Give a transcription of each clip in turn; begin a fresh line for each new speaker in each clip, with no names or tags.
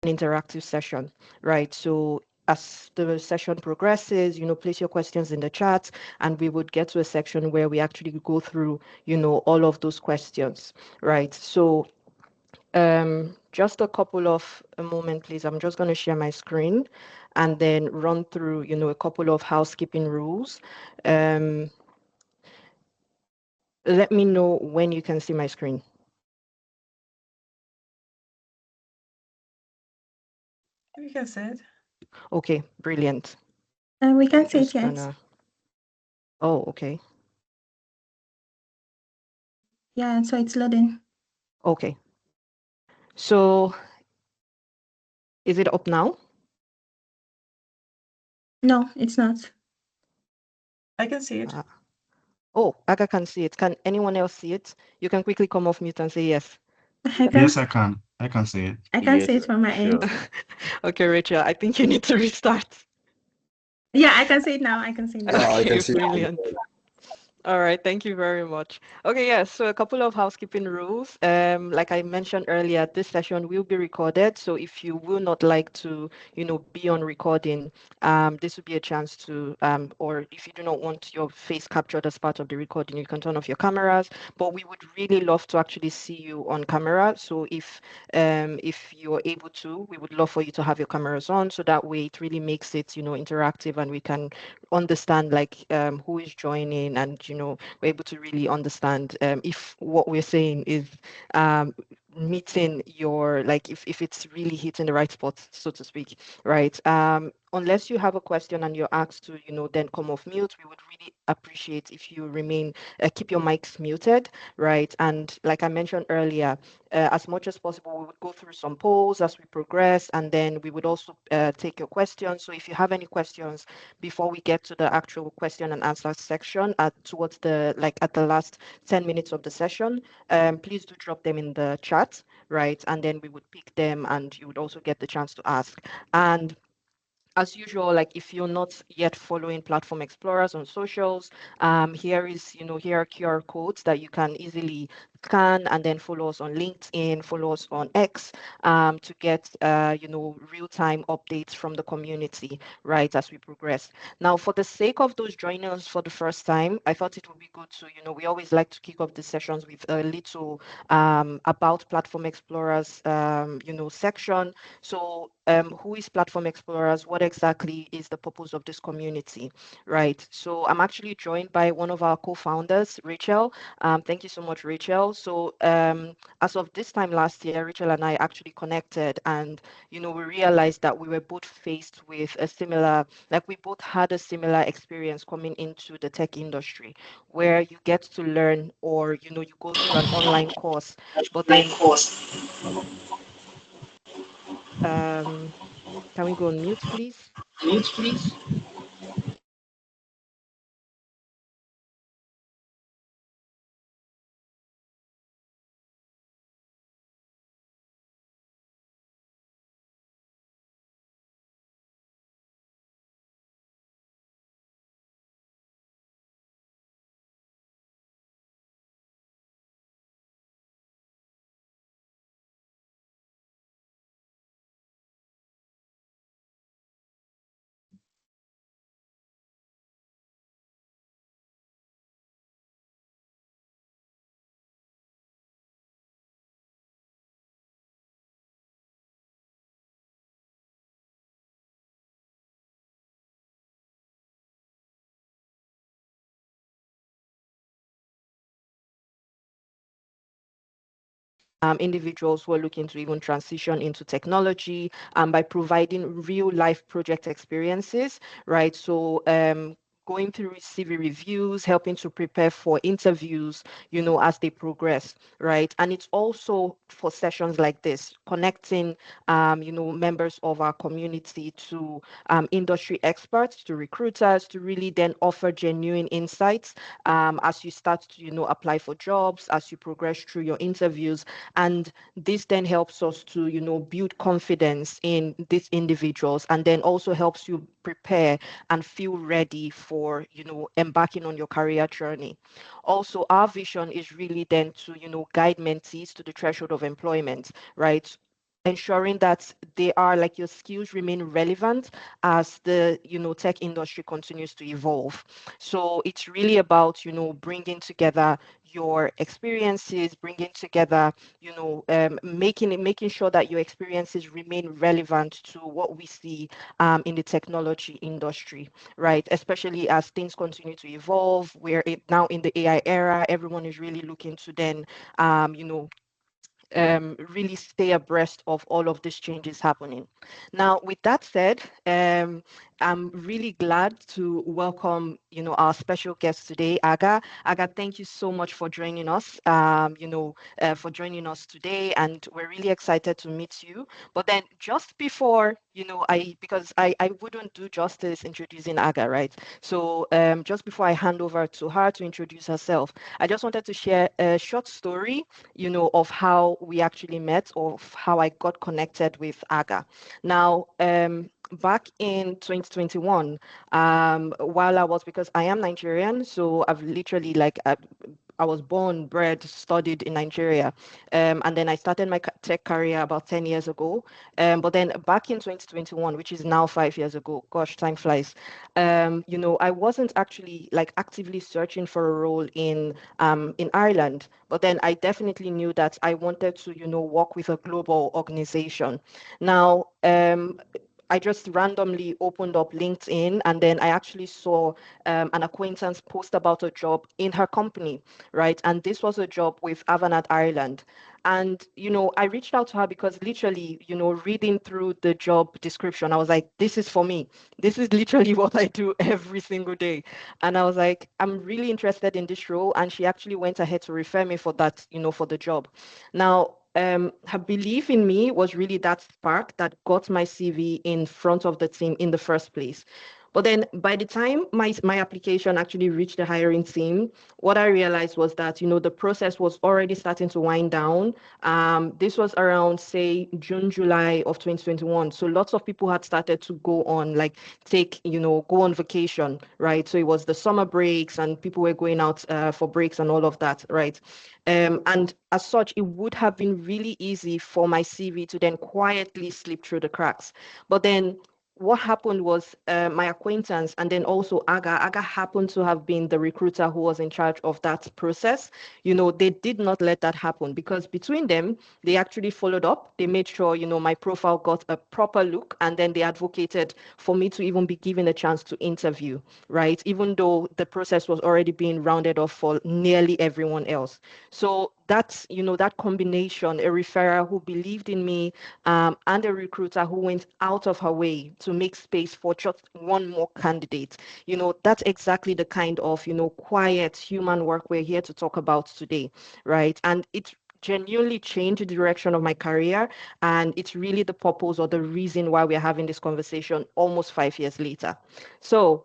interactive session, right? So as the session progresses, place your questions in the chat, and we would get to a section where we actually go through, all of those questions, right? So just a couple of a moment, please. I'm just going to share my screen and then run through, a couple of housekeeping rules. Um, let me know when you can see my screen.
We can see it.
Okay, brilliant.
We can see it,
Just
yes.
gonna. Oh, okay.
Yeah, so it's loading.
Okay. So is it up now?
No, it's not.
I can see it.
Oh, Aga can see it. Can anyone else see it? You can quickly come off mute and say yes.
Yes, I can. I can see it.
I can see
Yes,
it from my
sure.
end.
Okay, Rachel, I think you need to restart.
Yeah, I can see it now. I can see it now.
Yeah, I
Okay,
can see it.
brilliant. All right, thank you very much. Okay, yes, so a couple of housekeeping rules. Like I mentioned earlier, this session will be recorded. So if you will not like to, be on recording, this would be a chance to, or if you do not want your face captured as part of the recording, you can turn off your cameras. But we would really love to actually see you on camera. So if you're able to, we would love for you to have your cameras on. So that way it really makes it, interactive, and we can understand like who is joining, and we're able to really understand if what we're saying is meeting your, like, if it's really hitting the right spot, so to speak, right? Unless you have a question and you're asked to, then come off mute, we would really appreciate if you remain, keep your mics muted, right? And like I mentioned earlier, as much as possible, we would go through some polls as we progress, and then we would also take your questions. So if you have any questions before we get to the actual question and answer section towards the, like at the last 10 minutes of the session, please do drop them in the chat, right? And then we would pick them, and you would also get the chance to ask. And as usual, like if you're not yet following Platform Explorers on socials, here are QR codes that you can easily scan, and then follow us on LinkedIn, follow us on X, to get real-time updates from the community, right, as we progress. Now, for the sake of those joining us for the first time, I thought it would be good to, we always like to kick off the sessions with a little about Platform Explorers, section. So who is Platform Explorers? What exactly is the purpose of this community, right? So I'm actually joined by one of our co-founders, Rachel. Thank you so much, Rachel. So as of this time last year, Rachel and I actually connected, and we realized that we were both faced with a similar, like we both had a similar experience coming into the tech industry, where you get to learn, or you go through an online course, but then can we go on mute, please? Individuals who are looking to even transition into technology, by providing real life project experiences, right? So going through CV reviews, helping to prepare for interviews, as they progress, right? And it's also for sessions like this, connecting, members of our community to industry experts, to recruiters, to really then offer genuine insights as you start to, apply for jobs, as you progress through your interviews. And this then helps us to, build confidence in these individuals, and then also helps you prepare and feel ready for, embarking on your career journey. Also, our vision is really then to, guide mentees to the threshold of employment, right? ensuring that they are like your skills remain relevant as the tech industry continues to evolve. So it's really about bringing together your experiences, bringing together making sure that your experiences remain relevant to what we see in the technology industry, right? Especially as things continue to evolve. We're now in the AI era. Everyone is really looking to then really stay abreast of all of these changes happening. Now, with that said, I'm really glad to welcome, our special guest today, Aga. Aga, thank you so much for joining us, for joining us today, and we're really excited to meet you. But then just before, because I wouldn't do justice introducing Aga, right? So just before I hand over to her to introduce herself, I just wanted to share a short story of how we actually met, of how I got connected with Aga. Now, back in 2021, while I was, because I am Nigerian, so I've literally I was born, bred, studied in Nigeria. And then I started my tech career about 10 years ago. But then back in 2021, which is now 5 years ago, gosh, time flies. I wasn't actually like actively searching for a role in Ireland, but then I definitely knew that I wanted to, work with a global organization. Now, I just randomly opened up LinkedIn and then I actually saw an acquaintance post about a job in her company, right? And this was a job with Avanade Ireland. And, I reached out to her because literally, reading through the job description, I was like, this is for me. This is literally what I do every single day. And I was like, I'm really interested in this role. And she actually went ahead to refer me for that, for the job. Now, her belief in me was really that spark that got my CV in front of the team in the first place. But then by the time my application actually reached the hiring team, what I realized was that, the process was already starting to wind down. This was around, say, June, July of 2021. So lots of people had started to go on, like go on vacation, right? So it was the summer breaks and people were going out for breaks and all of that, right? And as such, it would have been really easy for my CV to then quietly slip through the cracks. But then what happened was my acquaintance and then also Aga happened to have been the recruiter who was in charge of that process. They did not let that happen because between them, they actually followed up. They made sure, my profile got a proper look and then they advocated for me to even be given a chance to interview, right? Even though the process was already being rounded off for nearly everyone else. So that's, that combination, a referrer who believed in me and a recruiter who went out of her way to make space for just one more candidate. That's exactly the kind of, quiet human work we're here to talk about today, right? And it genuinely changed the direction of my career. And it's really the purpose or the reason why we're having this conversation almost 5 years later. So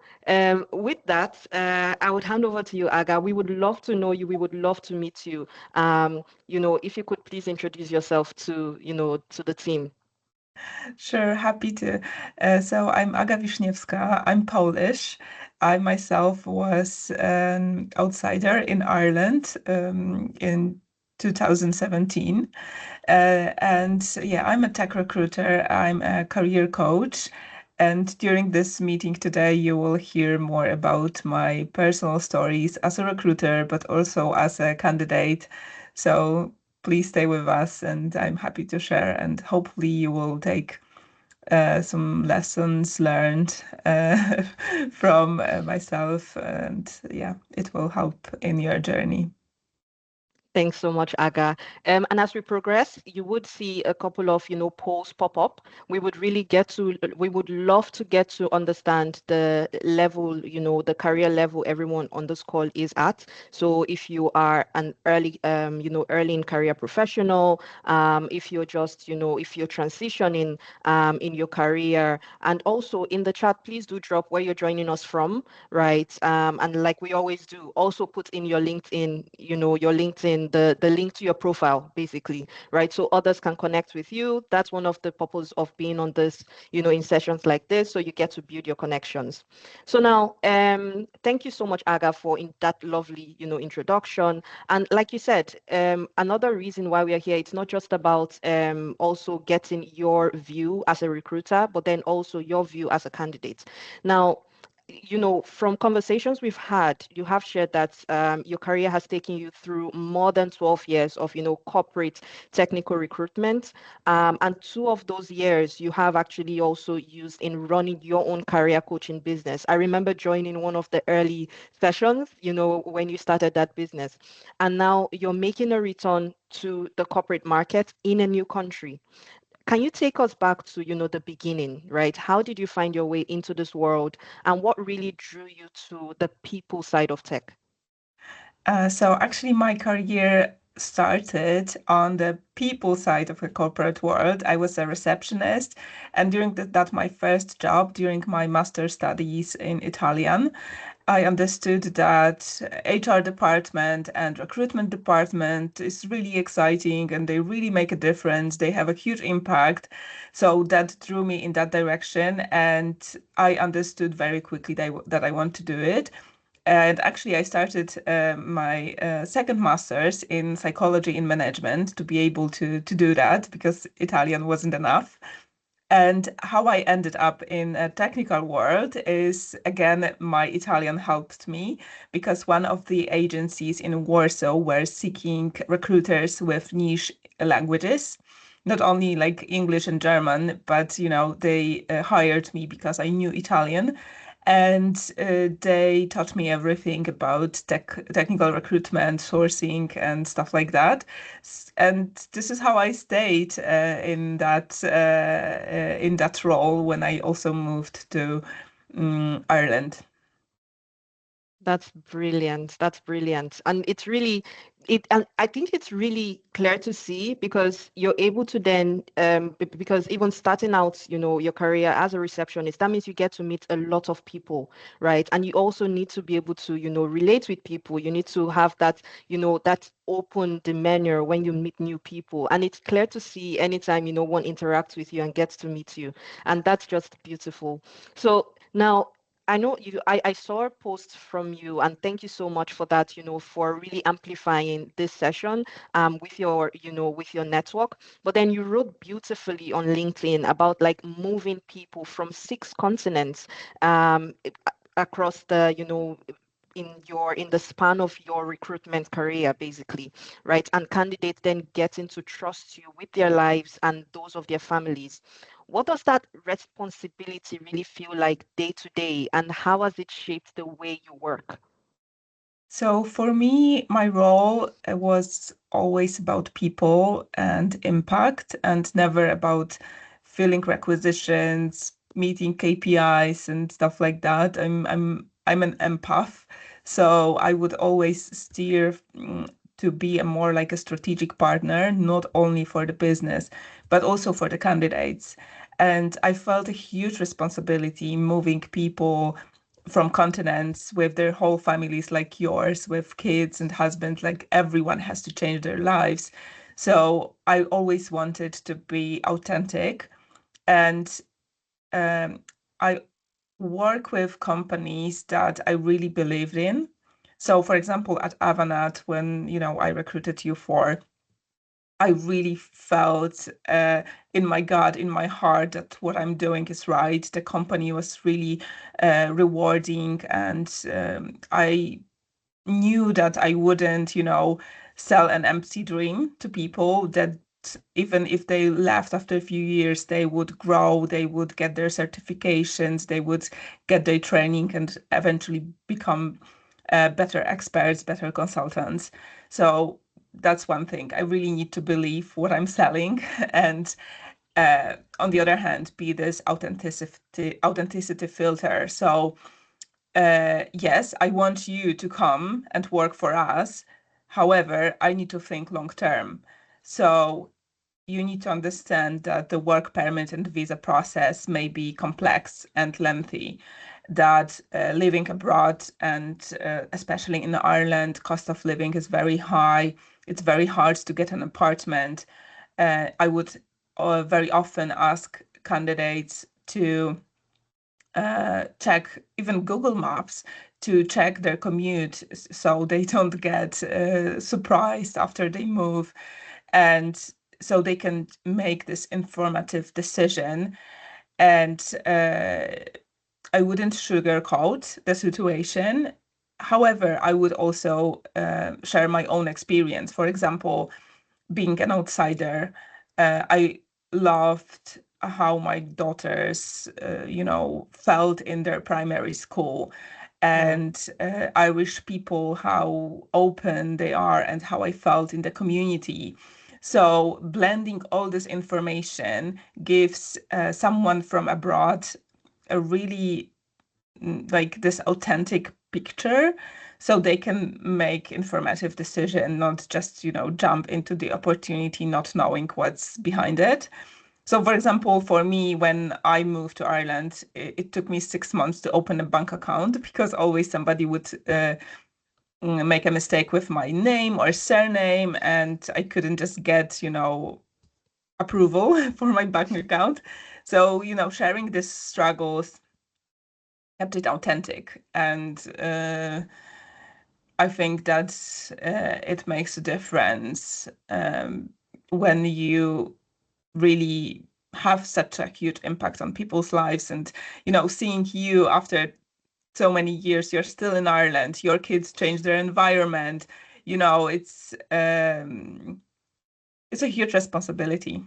with that, I would hand over to you, Aga. We would love to know you. We would love to meet you. If you could please introduce yourself to the team.
Sure, happy to. So I'm Aga Wiszniewska. I'm Polish. I myself was an outsider in Ireland in 2017. And yeah, I'm a tech recruiter. I'm a career coach. And during this meeting today, you will hear more about my personal stories as a recruiter, but also as a candidate. So please stay with us, and I'm happy to share. And hopefully, you will take some lessons learned from myself, and yeah, it will help in your journey.
Thanks so much, Aga. And as we progress, you would see a couple of, polls pop up. We would love to get to understand the level, the career level everyone on this call is at. So if you are an early, early in career professional, if you're just, if you're transitioning in your career, and also in the chat, please do drop where you're joining us from, right? And like we always do, also put in your LinkedIn, your LinkedIn in the link to your profile, basically, right? So others can connect with you. That's one of the purpose of being on this, in sessions like this, so you get to build your connections. So now, thank you so much, Aga, for in that lovely, introduction. And like you said, another reason why we are here, it's not just about also getting your view as a recruiter, but then also your view as a candidate. Now, from conversations we've had, you have shared that your career has taken you through more than 12 years of, corporate technical recruitment. And 2 of those years you have actually also used in running your own career coaching business. I remember joining one of the early sessions, when you started that business. And now you're making a return to the corporate market in a new country. Can you take us back to, the beginning, right? How did you find your way into this world, and what really drew you to the people side of tech?
So actually, my career started on the people side of the corporate world. I was a receptionist, and during that my first job during my master's studies in Italian, I understood that HR department and recruitment department is really exciting and they really make a difference. They have a huge impact. So that drew me in that direction, and I understood very quickly that I want to do it. And actually, I started my second master's in psychology in management to be able to do that because Italian wasn't enough. And how I ended up in a technical world is, again, my Italian helped me because one of the agencies in Warsaw were seeking recruiters with niche languages, not only like English and German, but, they hired me because I knew Italian. And they taught me everything about technical recruitment, sourcing, and stuff like that. And this is how I stayed in that role when I also moved to Ireland.
That's brilliant. That's brilliant. And it's really and I think it's really clear to see because you're able to then because even starting out, your career as a receptionist, that means you get to meet a lot of people, right? And you also need to be able to, relate with people. You need to have that, that open demeanor when you meet new people. And it's clear to see anytime, one interacts with you and gets to meet you. And that's just beautiful. So now I know I saw a post from you, and thank you so much for that, for really amplifying this session with your network. But then you wrote beautifully on LinkedIn about like moving people from 6 continents across the, in the span of your recruitment career, basically, right? And candidates then getting to trust you with their lives and those of their families. What does that responsibility really feel like day to day, and how has it shaped the way you work?
So for me, my role was always about people and impact, and never about filling requisitions, meeting KPIs and stuff like that. I'm an empath, so I would always steer to be a more like a strategic partner, not only for the business, but also for the candidates. And I felt a huge responsibility moving people from continents with their whole families like yours, with kids and husbands, like everyone has to change their lives. So I always wanted to be authentic, and um, I work with companies that I really believed in. So for example, at Avanat, when I recruited you for, I really felt in my gut, in my heart, that what I'm doing is right. The company was really rewarding, and I knew that I wouldn't, sell an empty dream to people, that even if they left after a few years, they would grow, they would get their certifications, they would get their training and eventually become better experts, better consultants. So that's one thing. I really need to believe what I'm selling and on the other hand, be this authenticity filter. So yes, I want you to come and work for us. However, I need to think long term. So you need to understand that the work permit and visa process may be complex and lengthy, that living abroad and especially in Ireland, cost of living is very high. it's very hard to get an apartment, I would very often ask candidates to check even Google Maps to check their commute so they don't get surprised after they move, and so they can make this informative decision. And I wouldn't sugarcoat the situation. However, I would also share my own experience. For example, being an outsider, I loved how my daughters, felt in their primary school. And Irish people, how open they are and how I felt in the community. So blending all this information gives someone from abroad a really like this authentic picture, so they can make informative decision, not just jump into the opportunity not knowing what's behind it. So for example, for me, when I moved to Ireland, it took me 6 months to open a bank account because always somebody would make a mistake with my name or surname, and I couldn't just get approval for my bank account. So sharing these struggles kept it authentic, and I think that it makes a difference when you really have such a huge impact on people's lives. And seeing you after so many years, you're still in Ireland, your kids change their environment, it's a huge responsibility.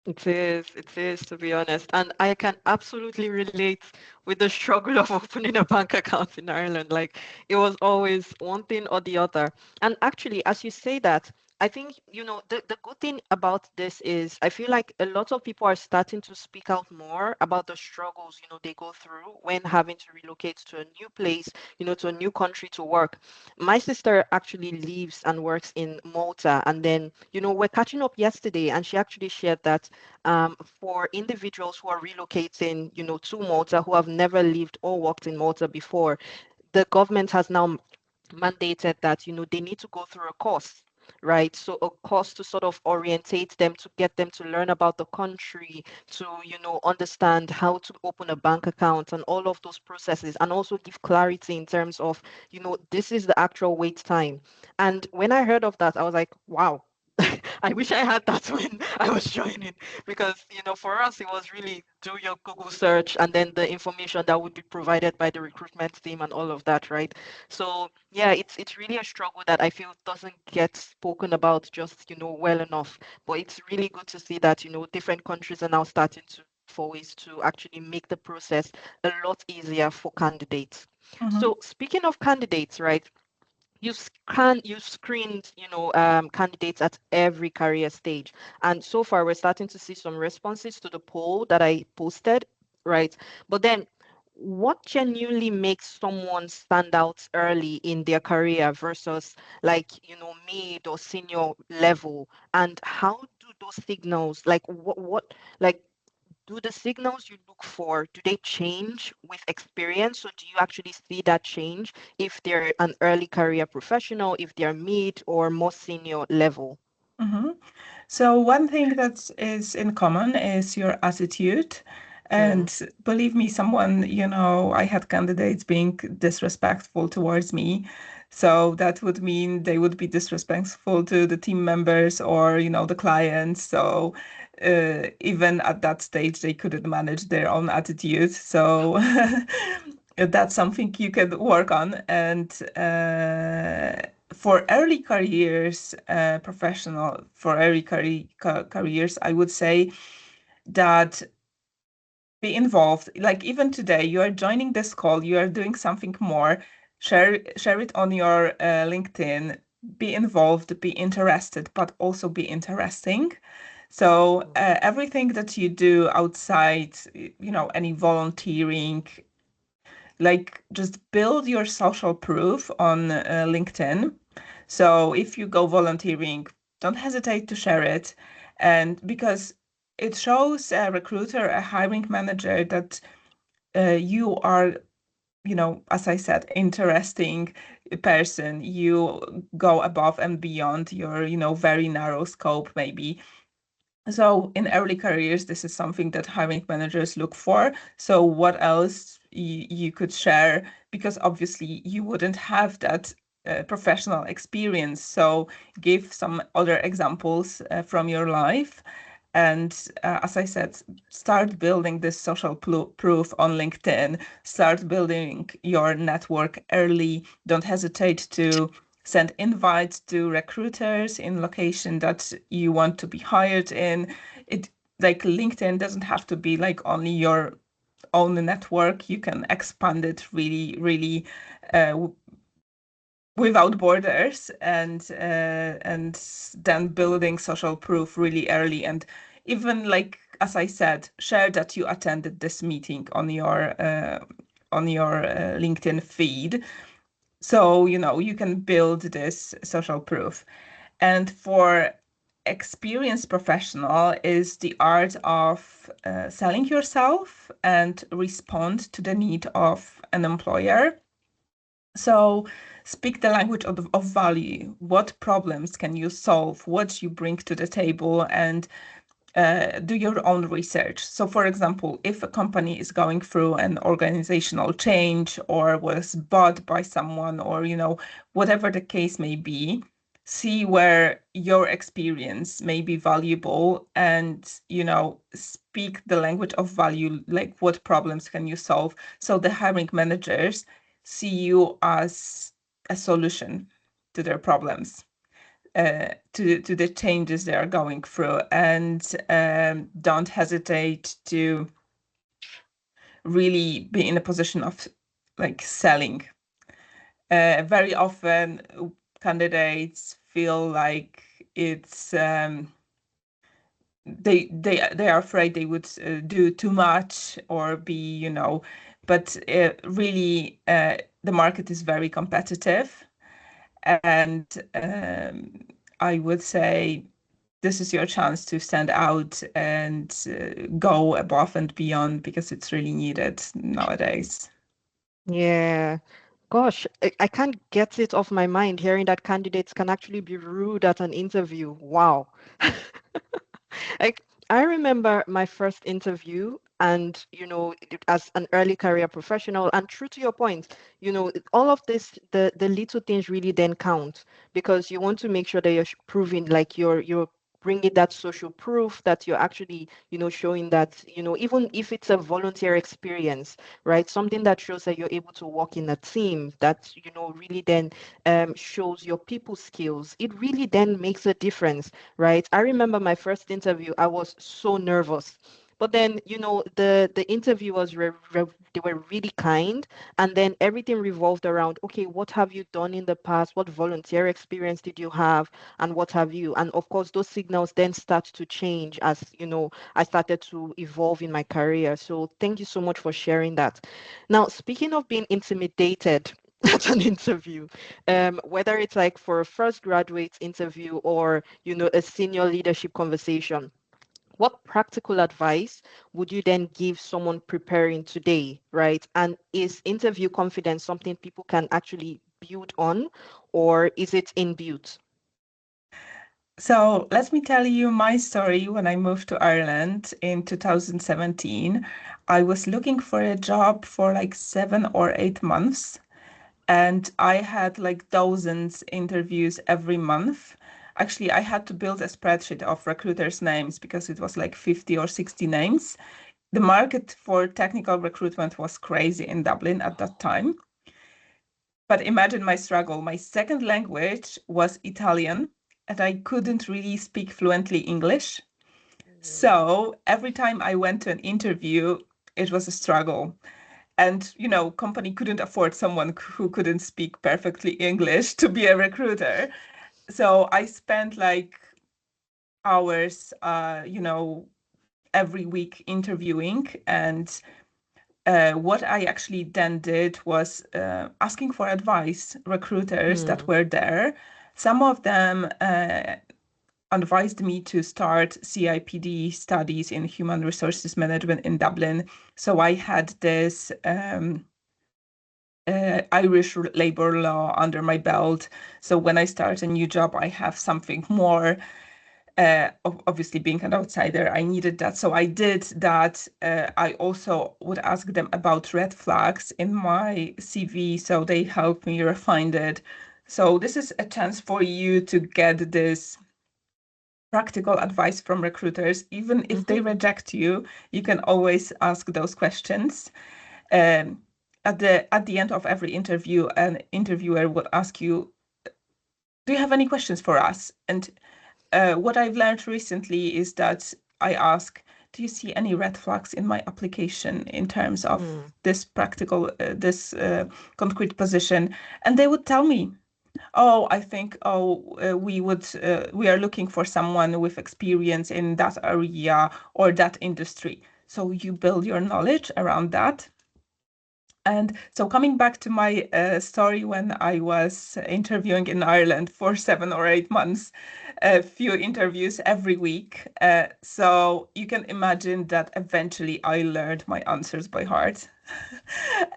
It is, to be honest. And I can absolutely relate with the struggle of opening a bank account in Ireland. Like, it was always one thing or the other. And actually, as you say that, I think, the good thing about this is I feel like a lot of people are starting to speak out more about the struggles, they go through when having to relocate to a new place, to a new country to work. My sister actually lives and works in Malta. And then, we're catching up yesterday, and she actually shared that for individuals who are relocating, to Malta, who have never lived or worked in Malta before, the government has now mandated that they need to go through a course, right? So a course to sort of orientate them, to get them to learn about the country, to understand how to open a bank account and all of those processes, and also give clarity in terms of this is the actual wait time. And when I heard of that, I was like, wow. I wish I had that when I was joining, because for us it was really do your Google search and then the information that would be provided by the recruitment team and all of that, right? So yeah, it's really a struggle that I feel doesn't get spoken about just well enough. But it's really good to see that different countries are now starting to for ways to actually make the process a lot easier for candidates.
Mm-hmm.
So speaking of candidates, right? You screened candidates at every career stage, and so far we're starting to see some responses to the poll that I posted, right? But then what genuinely makes someone stand out early in their career versus like mid or senior level, and how do those signals, like what like do the signals you look for, do they change with experience? So do you actually see that change if they're an early career professional, if they're mid or more senior level?
Mm-hmm. So one thing that is in common is your attitude.
Mm,
And believe me, I had candidates being disrespectful towards me. So that would mean they would be disrespectful to the team members or, the clients. So even at that stage, they couldn't manage their own attitude. So that's something you can work on. And for early careers, for early careers, I would say that be involved. Like even today, you are joining this call, you are doing something more. Share it on your LinkedIn. Be involved, be interested, but also be interesting. So everything that you do outside, any volunteering, like just build your social proof on LinkedIn. So if you go volunteering, don't hesitate to share it. And because it shows a recruiter, a hiring manager that you are as I said, interesting person. You go above and beyond your, very narrow scope, maybe. So in early careers, this is something that hiring managers look for. So what else you could share? Because obviously you wouldn't have that professional experience. So give some other examples from your life. And as I said, start building this social proof on LinkedIn, start building your network early. Don't hesitate to send invites to recruiters in location that you want to be hired in. It like LinkedIn doesn't have to be like only your own network. You can expand it really, really without borders, and then building social proof really early, and even like as I said, share that you attended this meeting on your LinkedIn feed, so you can build this social proof. And for experienced professional is the art of selling yourself and respond to the need of an employer. So speak the language of value. What problems can you solve? What you bring to the table, and do your own research. So, for example, if a company is going through an organizational change or was bought by someone, or whatever the case may be, see where your experience may be valuable, and speak the language of value, like what problems can you solve, so the hiring managers see you as a solution to their problems, to the changes they are going through, and don't hesitate to really be in a position of like selling. Very often candidates feel like it's they are afraid they would do too much or be, but really the market is very competitive, and I would say this is your chance to stand out and go above and beyond, because it's really needed nowadays.
Yeah. Gosh, I can't get it off my mind hearing that candidates can actually be rude at an interview. Wow. Like, I remember my first interview, and as an early career professional, and true to your point, all of this, the little things really then count, because you want to make sure that you're proving, like you're bringing that social proof, that you're actually, showing that, even if it's a volunteer experience, right? Something that shows that you're able to work in a team, that, really then shows your people skills. It really then makes a difference, right? I remember my first interview, I was so nervous. But then, the interviewers they were really kind, and then everything revolved around, okay, what have you done in the past? What volunteer experience did you have, and what have you? And of course, those signals then start to change as, I started to evolve in my career. So thank you so much for sharing that. Now, speaking of being intimidated at an interview, whether it's like for a first graduate interview or, a senior leadership conversation, what practical advice would you then give someone preparing today, right? And is interview confidence something people can actually build on, or is it inbuilt?
So let me tell you my story. When I moved to Ireland in 2017, I was looking for a job for like 7 or 8 months. And I had like dozens interviews every month. Actually, I had to build a spreadsheet of recruiters' names because it was like 50 or 60 names. The market for technical recruitment was crazy in Dublin at that time. But imagine my struggle. My second language was Italian, and I couldn't really speak fluently English. So every time I went to an interview, it was a struggle. And, company couldn't afford someone who couldn't speak perfectly English to be a recruiter. So I spent like hours, every week interviewing. And what I actually then did was asking for advice, recruiters that were there. Some of them advised me to start CIPD studies in human resources management in Dublin. So I had this Irish labor law under my belt. So when I start a new job, I have something more. Obviously, being an outsider, I needed that. So I did that. I also would ask them about red flags in my CV. So they helped me refine it. So this is a chance for you to get this practical advice from recruiters. Even if they reject you, you can always ask those questions. At the end of every interview, an interviewer would ask you, "Do you have any questions for us?" And what I've learned recently is that I ask, "Do you see any red flags in my application in terms of this practical, this concrete position?" And they would tell me, "Oh, I think, we are looking for someone with experience in that area or that industry." So you build your knowledge around that. And so coming back to my story when I was interviewing in Ireland for 7 or 8 months, a few interviews every week. So you can imagine that eventually I learned my answers by heart.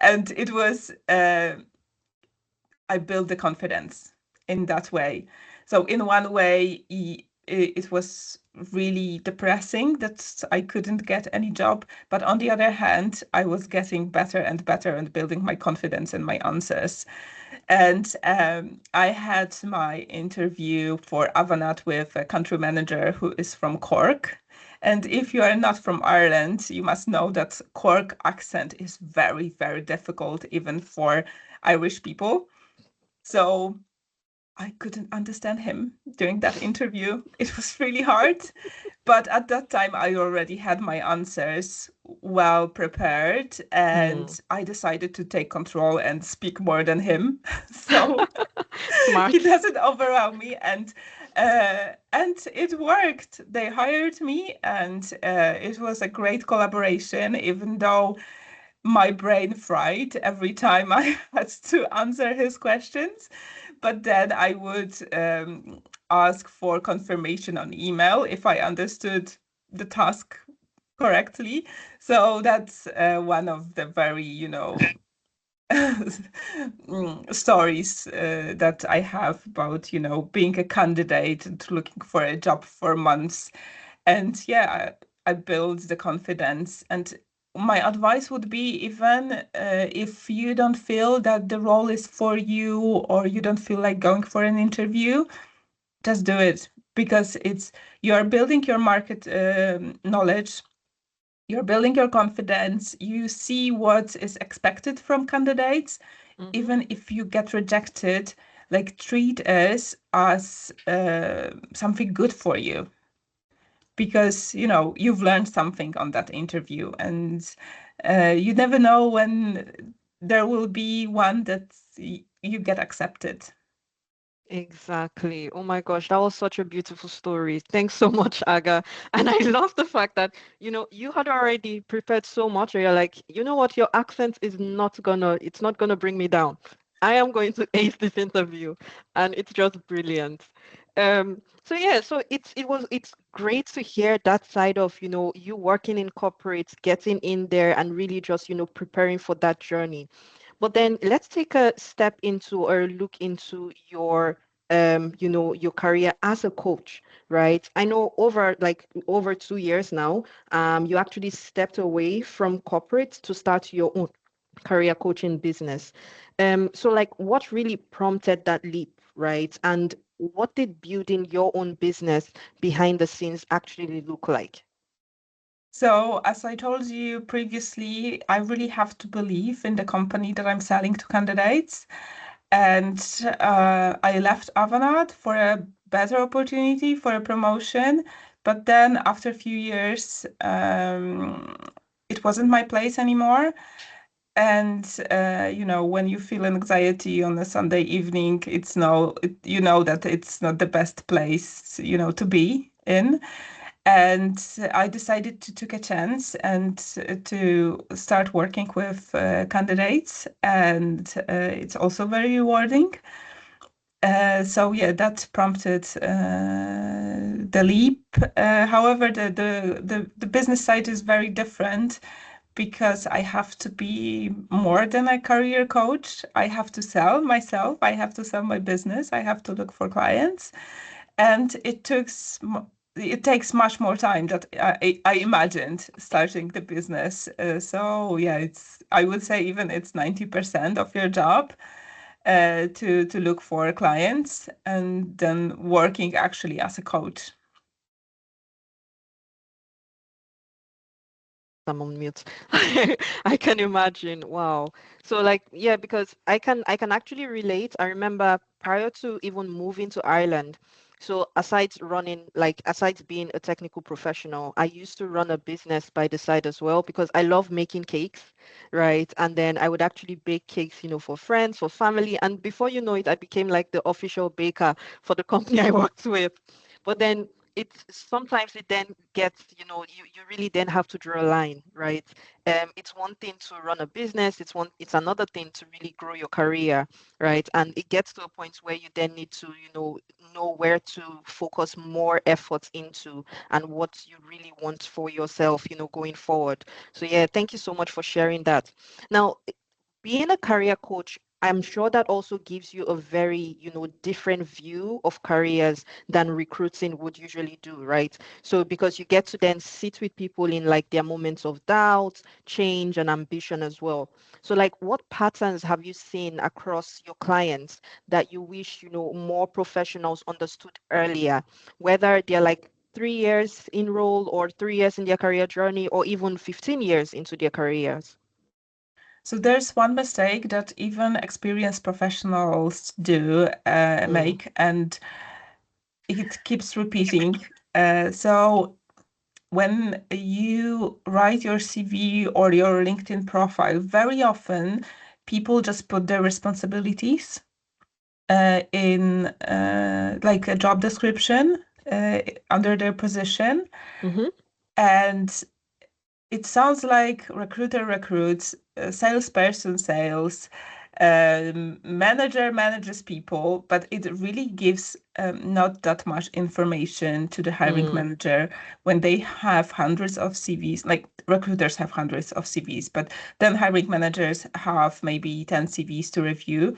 And it was, I built the confidence in that way. So in one way, it was really depressing that I couldn't get any job. But on the other hand, I was getting better and better and building my confidence in my answers. And I had my interview for Avanade with a country manager who is from Cork. And if you are not from Ireland, you must know that Cork accent is very, very difficult, even for Irish people. So I couldn't understand him during that interview. It was really hard. But at that time, I already had my answers well prepared, and I decided to take control and speak more than him. So
Smart.
he doesn't overwhelm me. And it worked. They hired me, and it was a great collaboration, even though my brain fried every time I had to answer his questions. But then I would ask for confirmation on email if I understood the task correctly. So that's one of the very, stories that I have about, being a candidate and looking for a job for months. And yeah, I build the confidence. And my advice would be, even if you don't feel that the role is for you or you don't feel like going for an interview, just do it, because you are building your market knowledge, you're building your confidence, you see what is expected from candidates. Even if you get rejected, like, treat us as something good for you, because you've learned something on that interview, and you never know when there will be one that you get accepted.
Exactly. Oh my gosh, that was such a beautiful story. Thanks so much, Aga. And I love the fact that, you had already prepared so much, or you're like, you know what, your accent is it's not gonna bring me down. I am going to ace this interview. And it's just brilliant. So yeah, so it's great to hear that side of, you working in corporates, getting in there and really just, preparing for that journey. But then let's take a step into or look into your career as a coach, right? I know over 2 years now, you actually stepped away from corporate to start your own career coaching business. So like what really prompted that leap, right? And what did building your own business behind the scenes actually look like?
So, as I told you previously, I really have to believe in the company that I'm selling to candidates. And I left Avanade for a better opportunity, for a promotion. But then after a few years, it wasn't my place anymore. And when you feel anxiety on a Sunday evening, you know that it's not the best place, to be in. And I decided to take a chance and to start working with candidates, and it's also very rewarding. So yeah, that prompted the leap. However, the business side is very different, because I have to be more than a career coach. I have to sell myself. I have to sell my business. I have to look for clients, and it takes much more time that I imagined starting the business. So yeah, I would say even it's 90% of your job to look for clients and then working actually as a coach.
I'm on mute. I can imagine. Wow. So like, yeah, because I can actually relate. I remember prior to even moving to Ireland, so aside being a technical professional, I used to run a business by the side as well because I love making cakes, right? And then I would actually bake cakes, for friends, for family, and before you know it, I became like the official baker for the company I worked with. But then it's sometimes it then gets, you really then have to draw a line, right? It's one thing to run a business, it's another thing to really grow your career, right? And it gets to a point where you then need to, know where to focus more efforts into and what you really want for yourself, going forward. So yeah, thank you so much for sharing that. Now, being a career coach, I'm sure that also gives you a very, different view of careers than recruiting would usually do, right? So because you get to then sit with people in like their moments of doubt, change, and ambition as well. So like what patterns have you seen across your clients that you wish, more professionals understood earlier, whether they're like 3 years in role or 3 years in their career journey or even 15 years into their careers?
So there's one mistake that even experienced professionals do make, and it keeps repeating. So when you write your CV or your LinkedIn profile, very often people just put their responsibilities in like a job description under their position.
Mm-hmm.
And it sounds like recruiter recruits, salesperson sales, manager manages people, but it really gives not that much information to the hiring
Mm.
manager when they have hundreds of CVs. Like recruiters have hundreds of CVs, but then hiring managers have maybe 10 CVs to review.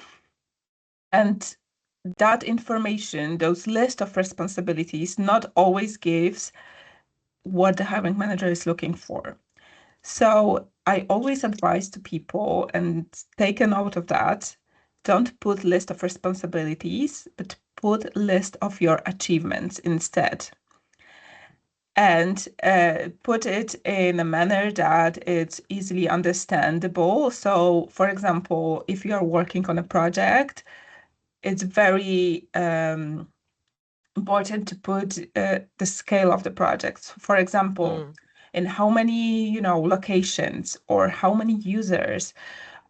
And that information, those list of responsibilities, not always gives what the hiring manager is looking for. So I always advise to people and take a note of that. Don't put list of responsibilities, but put list of your achievements instead. And put it in a manner that it's easily understandable. So, for example, if you are working on a project, it's very important to put the scale of the project. For example,
Mm.
in how many, locations or how many users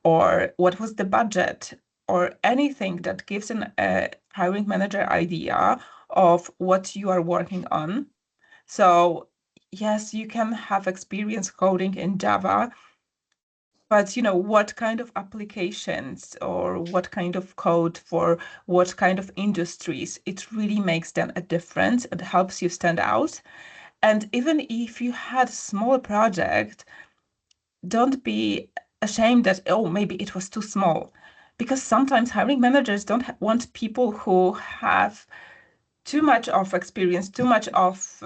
or what was the budget or anything that gives a hiring manager idea of what you are working on. So yes, you can have experience coding in Java, but what kind of applications or what kind of code for what kind of industries, it really makes then a difference. It helps you stand out. And even if you had a small project, don't be ashamed that, oh, maybe it was too small. Because sometimes hiring managers don't want people who have too much of experience, too much of,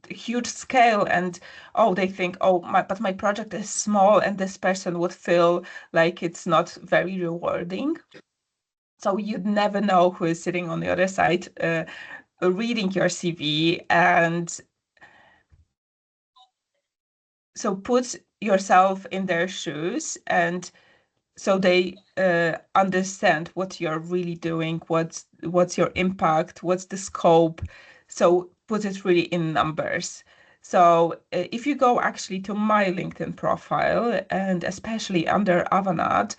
huge scale. And, oh, they think, oh, but my project is small and this person would feel like it's not very rewarding. So you'd never know who is sitting on the other side, reading your CV. And so put yourself in their shoes, and so they understand what you're really doing, what's your impact, what's the scope. So put it really in numbers. So if you go actually to my LinkedIn profile, and especially under Avanade,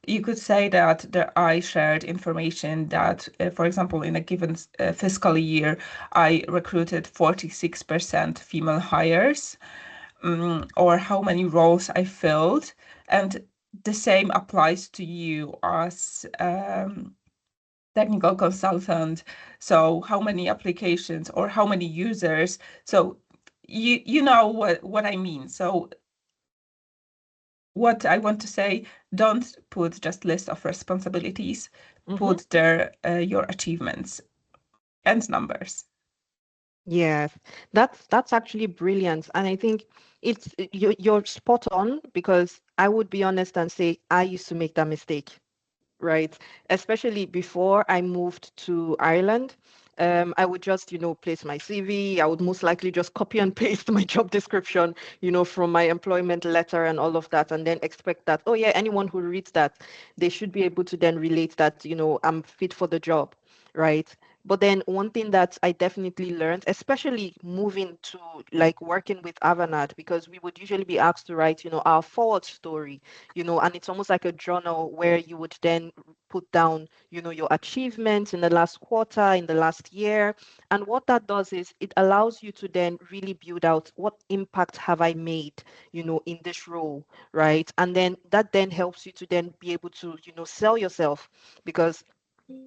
you could say that I shared information that, for example, in a given fiscal year, I recruited 46% female hires, or how many roles I filled. And the same applies to you as technical consultant. So how many applications or how many users? So you know what I mean. So what I want to say, don't put just list of responsibilities, put there your achievements and numbers.
Yes, that's actually brilliant. And I think you're spot on, because I would be honest and say I used to make that mistake, right? Especially before I moved to Ireland. I would just, place my CV. I would most likely just copy and paste my job description, from my employment letter and all of that, and then expect that, oh yeah, anyone who reads that, they should be able to then relate that, I'm fit for the job, right? But then one thing that I definitely learned, especially moving to like working with Avanade, because we would usually be asked to write, our forward story, and it's almost like a journal where you would then put down, your achievements in the last quarter, in the last year. And what that does is it allows you to then really build out what impact have I made, in this role, right? And then that then helps you to then be able to, sell yourself, because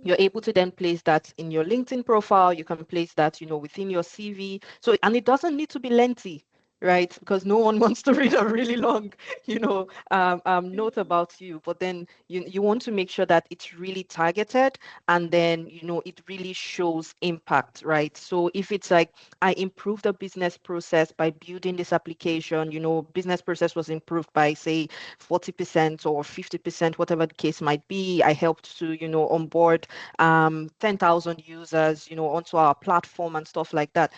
you're able to then place that in your LinkedIn profile. You can place that, within your CV. So, and it doesn't need to be lengthy, right? Because no one wants to read a really long, note about you. But then you want to make sure that it's really targeted, and then, it really shows impact, right? So if it's like, I improved the business process by building this application, business process was improved by, say, 40% or 50%, whatever the case might be. I helped to, onboard 10,000 users, onto our platform and stuff like that.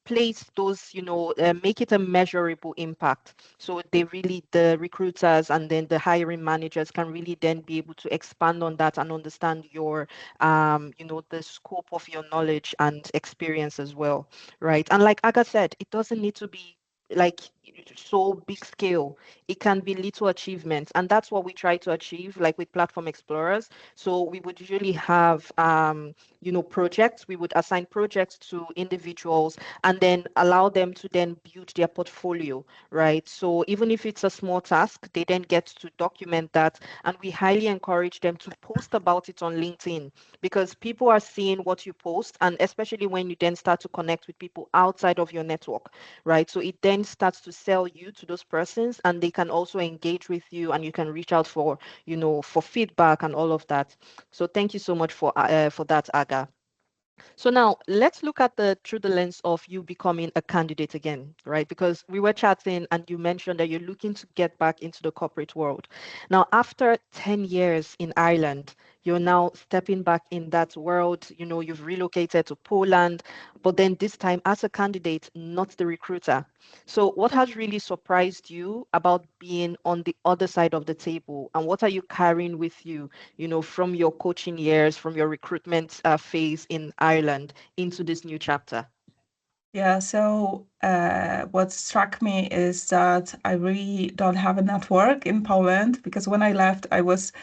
Place those, make it a measurable impact. So the recruiters and then the hiring managers can really then be able to expand on that and understand your, the scope of your knowledge and experience as well, right? And like Aga said, it doesn't need to be like so big scale. It can be little achievements, and that's what we try to achieve, like with Platform Explorers. So we would usually have projects. We would assign projects to individuals and then allow them to then build their portfolio, right? So even if it's a small task, they then get to document that, and we highly encourage them to post about it on LinkedIn, because people are seeing what you post, and especially when you then start to connect with people outside of your network, right? So it then starts to sell you to those persons, and they can also engage with you, and you can reach out for, for feedback and all of that. So thank you so much for that, Aga. So now let's look at through the lens of you becoming a candidate again, right? Because we were chatting and you mentioned that you're looking to get back into the corporate world. Now, after 10 years in Ireland, you're now stepping back in that world. You've relocated to Poland, but then this time as a candidate, not the recruiter. So what has really surprised you about being on the other side of the table, and what are you carrying with you, from your coaching years, from your recruitment phase in Ireland into this new chapter?
Yeah, so what struck me is that I really don't have a network in Poland, because when I left, I was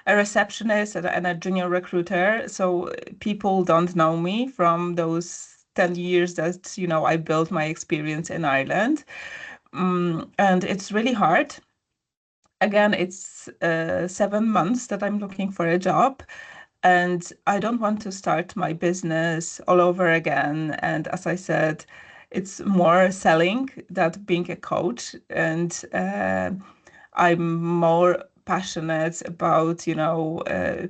a receptionist and a junior recruiter. So people don't know me from those 10 years that, I built my experience in Ireland. And it's really hard. Again, it's 7 months that I'm looking for a job. And I don't want to start my business all over again. And as I said, it's more selling than being a coach. And I'm more passionate about,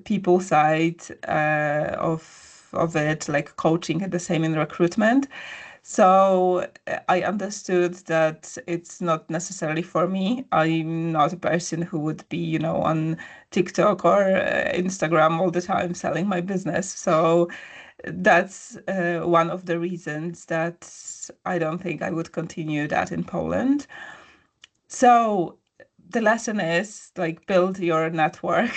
people side of it, like coaching, and the same in recruitment. So I understood that it's not necessarily for me. I'm not a person who would be, on TikTok or Instagram all the time selling my business. So that's one of the reasons that I don't think I would continue that in Poland. So the lesson is like build your network,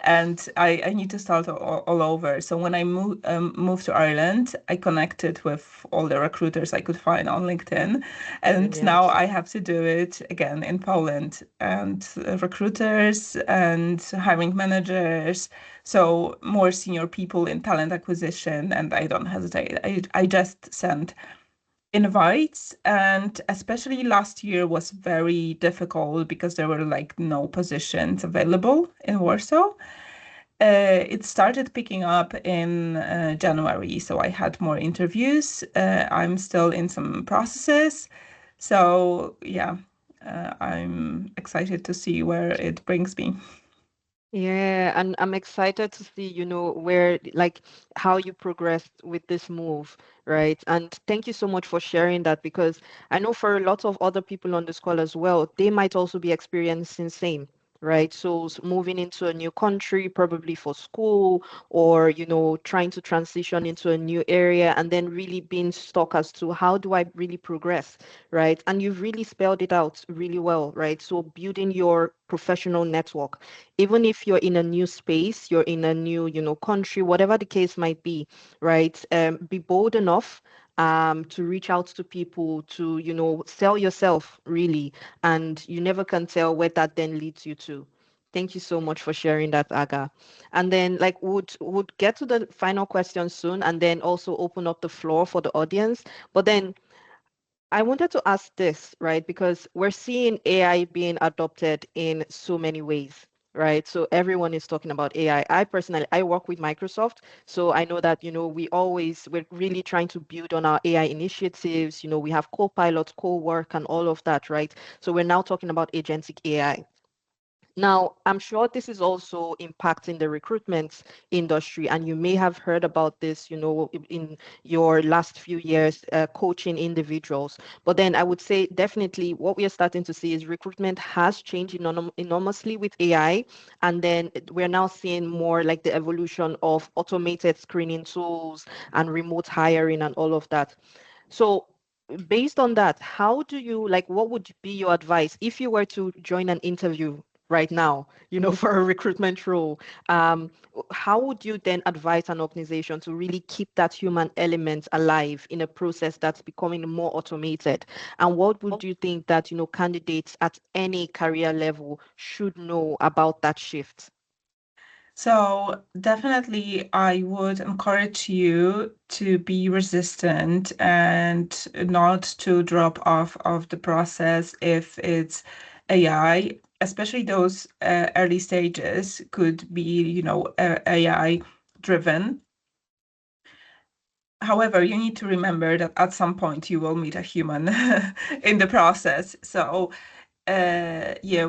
and I need to start all over. So when I moved to Ireland, I connected with all the recruiters I could find on LinkedIn, and
Brilliant.
now I have to do it again in Poland, and recruiters and hiring managers, so more senior people in talent acquisition, and I don't hesitate. I just send invites, and especially last year was very difficult because there were like no positions available in Warsaw. It started picking up in January, so I had more interviews. I'm still in some processes. So yeah, I'm excited to see where it brings me.
Yeah, and I'm excited to see, where, like, how you progressed with this move, right? And thank you so much for sharing that, because I know for a lot of other people on this call as well, they might also be experiencing same, right? So moving into a new country, probably for school, or, trying to transition into a new area, and then really being stuck as to how do I really progress, right? And you've really spelled it out really well, right? So building your professional network, even if you're in a new space, you're in a new, country, whatever the case might be, right? Be bold enough to reach out to people, to, sell yourself really, and you never can tell where that then leads you to. Thank you so much for sharing that, Aga. And then, like, would get to the final question soon, and then also open up the floor for the audience. But then I wanted to ask this, right? Because we're seeing AI being adopted in so many ways, right? So everyone is talking about AI. I personally, I work with Microsoft, so I know that, we're really trying to build on our AI initiatives. We have co-pilot, co-work, and all of that, right? So we're now talking about agentic AI. Now, I'm sure this is also impacting the recruitment industry, and you may have heard about this, in your last few years coaching individuals. But then I would say definitely what we are starting to see is recruitment has changed enormously with AI, and then we're now seeing more like the evolution of automated screening tools and remote hiring and all of that. So based on that, how do you like what would be your advice if you were to join an interview right now, for a recruitment role? How would you then advise an organization to really keep that human element alive in a process that's becoming more automated? And what would you think that, candidates at any career level should know about that shift?
So definitely, I would encourage you to be resistant and not to drop off of the process if it's AI, especially those early stages could be, AI driven. However, you need to remember that at some point you will meet a human in the process. So, yeah,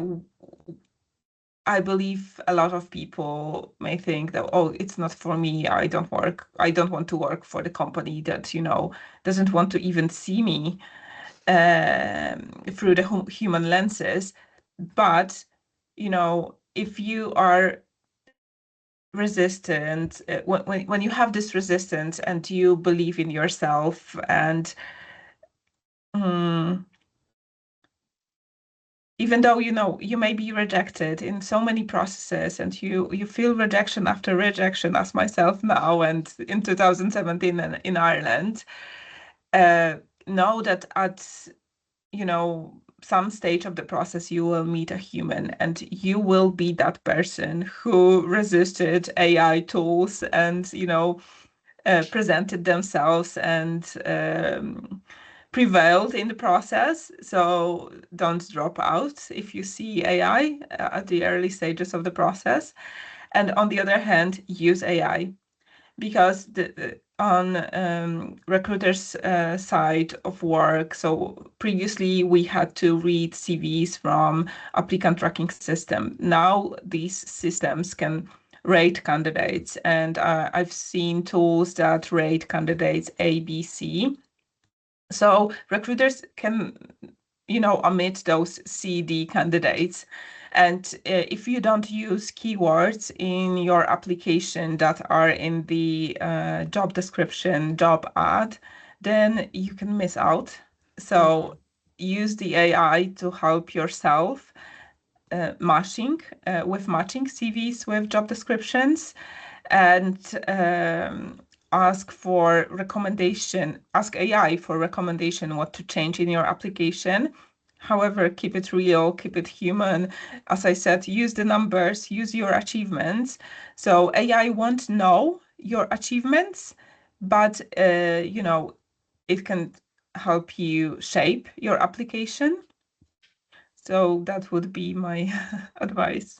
I believe a lot of people may think that, oh, it's not for me. I don't want to work for the company that, doesn't want to even see me through the human lenses. But, if you are resistant, when you have this resistance and you believe in yourself and mm, even though you may be rejected in so many processes and you feel rejection after rejection as myself now and in 2017 in Ireland, uh, know that at some stage of the process you will meet a human and you will be that person who resisted AI tools and presented themselves and prevailed in the process. So don't drop out if you see AI at the early stages of the process. And on the other hand, use AI because on recruiters' side of work, so previously we had to read CVs from applicant tracking system. Now these systems can rate candidates, and I've seen tools that rate candidates A, B, C. So recruiters can, omit those CD candidates. And if you don't use keywords in your application that are in the job description, job ad, then you can miss out. So use the AI to help yourself matching CVs with job descriptions and ask AI for recommendation what to change in your application. However, keep it real, keep it human. As I said, use the numbers, use your achievements. So AI won't know your achievements, but it can help you shape your application. So that would be my advice.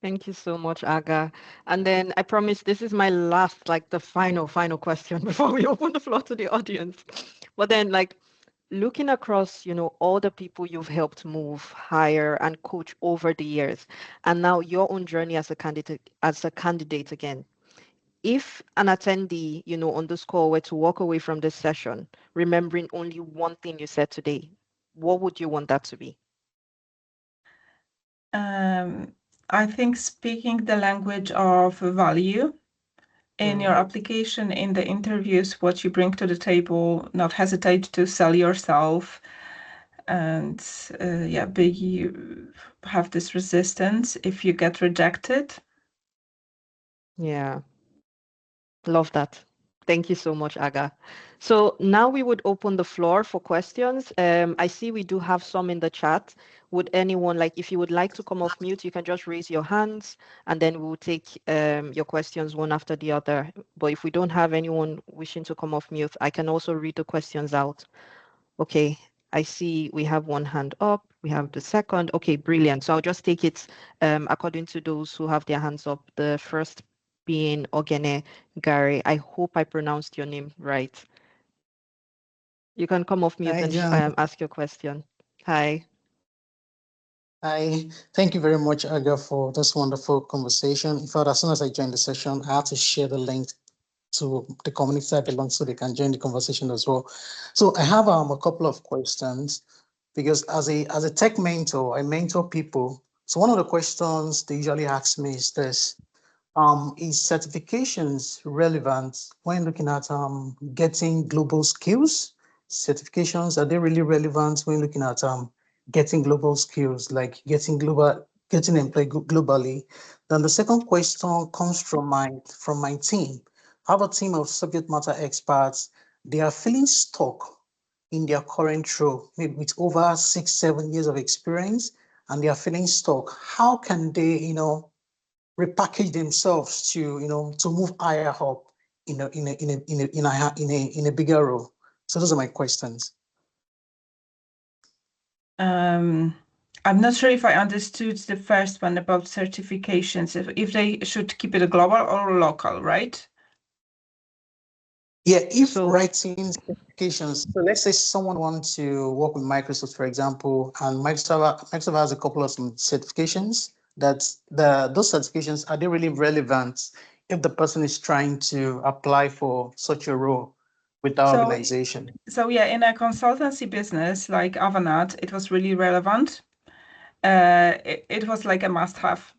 Thank you so much, Aga. And then I promise this is my last, like the final question before we open the floor to the audience. But then, like, looking across, all the people you've helped move, hire, and coach over the years, and now your own journey as a candidate again. If an attendee, on this call were to walk away from this session, remembering only one thing you said today, what would you want that to be?
I think speaking the language of value in your application, in the interviews, what you bring to the table, not hesitate to sell yourself, and have this resistance if you get rejected.
Yeah, love that. Thank you so much, Aga. So now we would open the floor for questions. I see we do have some in the chat. Would anyone if you would like to come off mute, you can just raise your hands and then we'll take your questions one after the other. But if we don't have anyone wishing to come off mute, I can also read the questions out. Okay, I see we have one hand up. We have the second. Okay, brilliant. So I'll just take it according to those who have their hands up. The first being Ogene Gary. I hope I pronounced your name right. You can come off mute
Hi,
and
John.
ask your question. Hi.
Hi. Thank you very much, Aga, for this wonderful conversation. In fact, as soon as I joined the session, I had to share the link to the community I belong so they can join the conversation as well. So I have a couple of questions because as a tech mentor, I mentor people. So one of the questions they usually ask me is this: is certifications relevant when looking at getting global skills? Certifications, are they really relevant when looking at getting global skills, like getting employed globally? Then the second question comes from my team. I have a team of subject matter experts. They are feeling stuck in their current role, maybe with over 6, 7 years of experience, and they are feeling stuck. How can they, repackage themselves to move higher up in a bigger role? So those are my questions.
I'm not sure if I understood the first one about certifications, if they should keep it global or local, right?
Yeah, if
So
writing certifications, so let's say someone wants to work with Microsoft, for example, and Microsoft has a couple of some certifications that those certifications, are they really relevant if the person is trying to apply for such a role with our organization?
So yeah, in a consultancy business like Avanade, it was really relevant. It was like a must-have.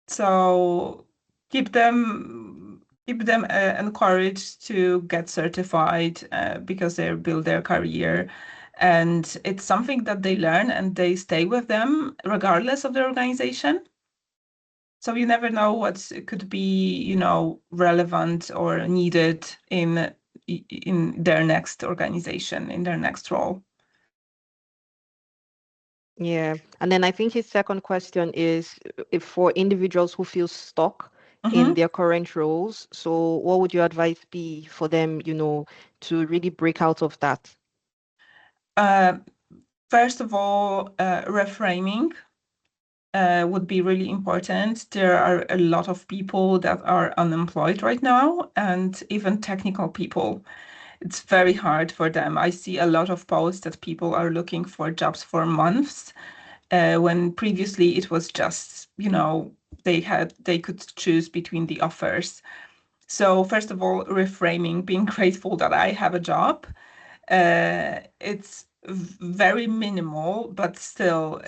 So keep them encouraged to get certified because they build their career, and it's something that they learn and they stay with them regardless of their organization. So you never know what could be, relevant or needed in their next organization, in their next role.
yeah, and then I think his second question is if for individuals who feel stuck in their current roles. So what would your advice be for them, to really break out of that?
First of all, reframing would be really important. There are a lot of people that are unemployed right now, and even technical people. It's very hard for them. I see a lot of posts that people are looking for jobs for months, when previously it was just, they could choose between the offers. So first of all, reframing, being grateful that I have a job. It's very minimal, but still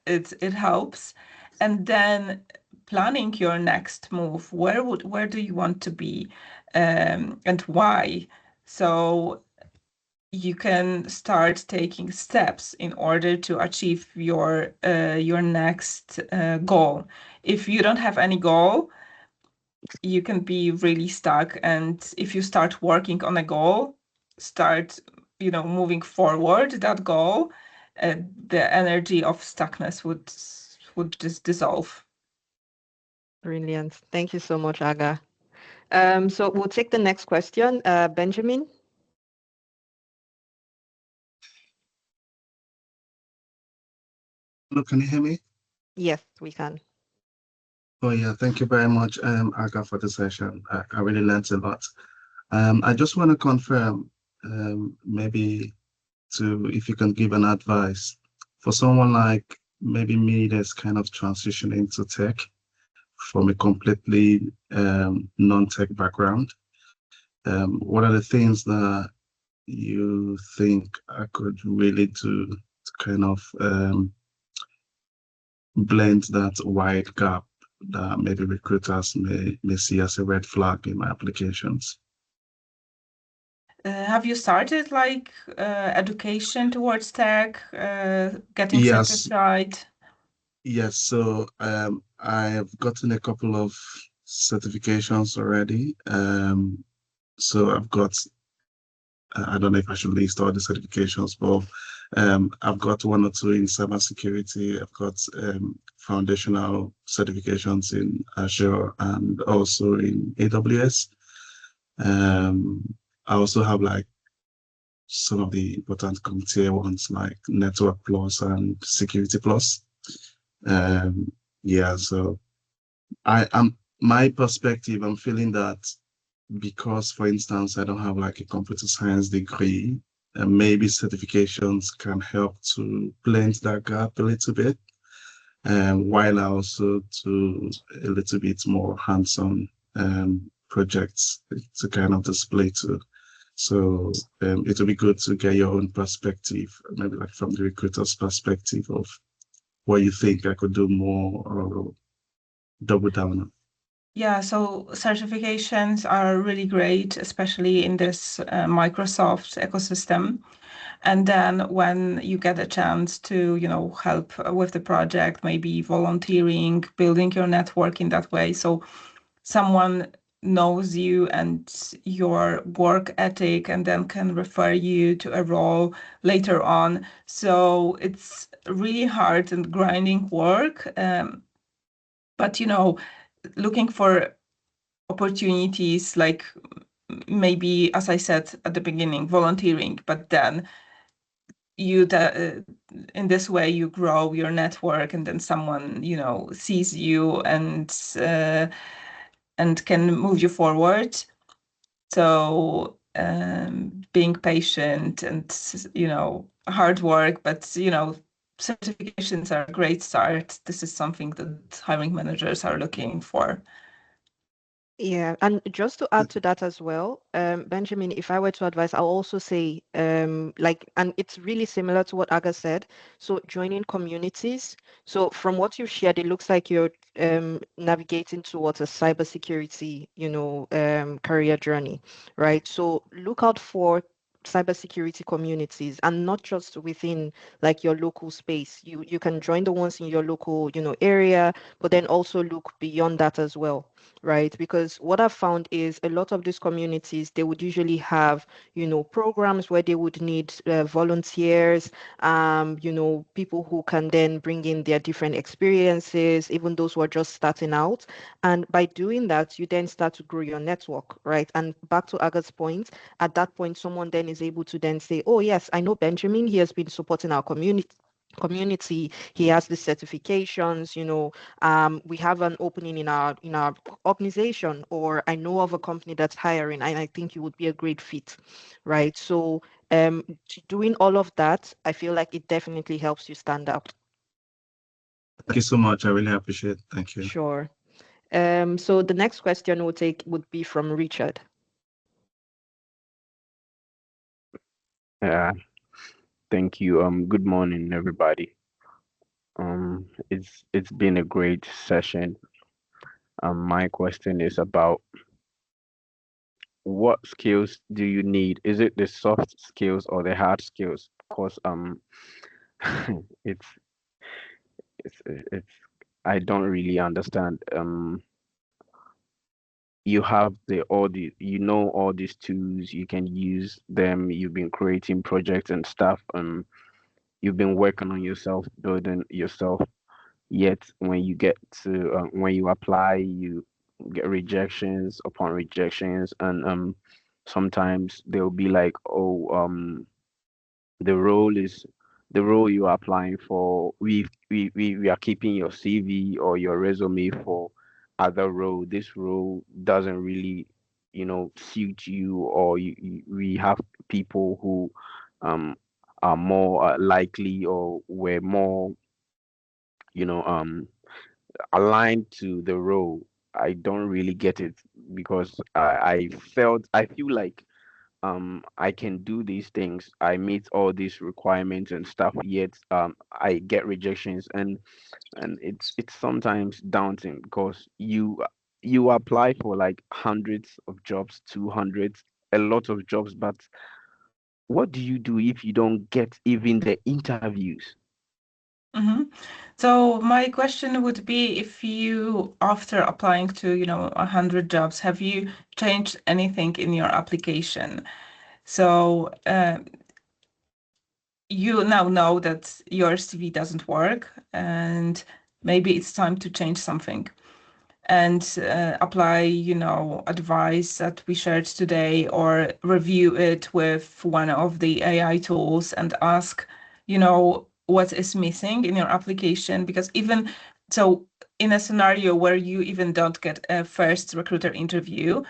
it helps. And then planning your next move. Where do you want to be, and why? So you can start taking steps in order to achieve your next goal. If you don't have any goal, you can be really stuck. And if you start working on a goal, start moving forward that goal, the energy of stuckness would just dissolve.
Brilliant. Thank you so much, Aga. So we'll take the next question. Benjamin?
Look, can you hear me?
Yes, we can.
Oh yeah, thank you very much, Aga, for the session. I really learned a lot. I just want to confirm, maybe if you can give an advice for someone like maybe me that's kind of transitioning into tech from a completely non-tech background. What are the things that you think I could really do to kind of blend that wide gap that maybe recruiters may see as a red flag in my applications?
Have you started like education towards tech, getting
Yes,
certified?
yes. So I have gotten a couple of certifications already. So I've got, I don't know if I should list all the certifications, but I've got one or two in cybersecurity. I've got foundational certifications in Azure and also in AWS. Um, I also have like some of the important tier ones like Network Plus and Security Plus. Yeah, so I am my perspective, I'm feeling that because, for instance, I don't have like a computer science degree, maybe certifications can help to blend that gap a little bit, while I also do a little bit more hands-on projects to kind of display to. So it will be good to get your own perspective, maybe like from the recruiter's perspective of what you think I could do more or double down on.
Yeah, so certifications are really great, especially in this Microsoft ecosystem. And then when you get a chance to, help with the project, maybe volunteering, building your network in that way. So someone knows you and your work ethic and then can refer you to a role later on. So it's really hard and grinding work. But, looking for opportunities like maybe, as I said at the beginning, volunteering, but then in this way you grow your network and then someone sees you and can move you forward. So being patient and hard work, but certifications are a great start. This is something that hiring managers are looking for.
Yeah, and just to add to that as well, Benjamin, if I were to advise, I'll also say, and it's really similar to what Aga said. So joining communities. So from what you've shared, it looks like you're navigating towards a cybersecurity, career journey, right? So look out for cybersecurity communities and not just within like your local space. You can join the ones in your local, area, but then also look beyond that as well, right? Because what I've found is a lot of these communities, they would usually have, programs where they would need volunteers, people who can then bring in their different experiences, even those who are just starting out. And by doing that, you then start to grow your network, right? And back to Aga's point, at that point, someone then is able to then say, oh, yes, I know Benjamin, he has been supporting our community, he has the certifications, we have an opening in our organization, or I know of a company that's hiring and I think you would be a great fit, right? So doing all of that, I feel like it definitely helps you stand out.
Thank you so much. I really appreciate it. Thank you.
Sure. So the next question would be from Richard.
Yeah, thank you. Good morning, everybody. It's been a great session. My question is about what skills do you need? Is it the soft skills or the hard skills? Because it's it's I don't really understand. You have all these tools, you can use them. You've been creating projects and stuff. You've been working on yourself, building yourself. Yet when you apply, you get rejections upon rejections, and sometimes they'll be like, oh, the role is the role you are applying for. We are keeping your CV or your resume for other role. This role doesn't really, suit you, or we have people who um are more likely, or were more, you know, aligned to the role. I don't really get it, because I feel like I can do these things, I meet all these requirements and stuff, yet I get rejections. And it's sometimes daunting, because you apply for like hundreds of jobs, 200, a lot of jobs, but what do you do if you don't get even the interviews?
Hmm. So my question would be, if you, after applying to, 100 jobs, have you changed anything in your application? So you now know that your CV doesn't work, and maybe it's time to change something and apply, advice that we shared today, or review it with one of the AI tools and ask, what is missing in your application. Because even so, in a scenario where you even don't get a first recruiter interview,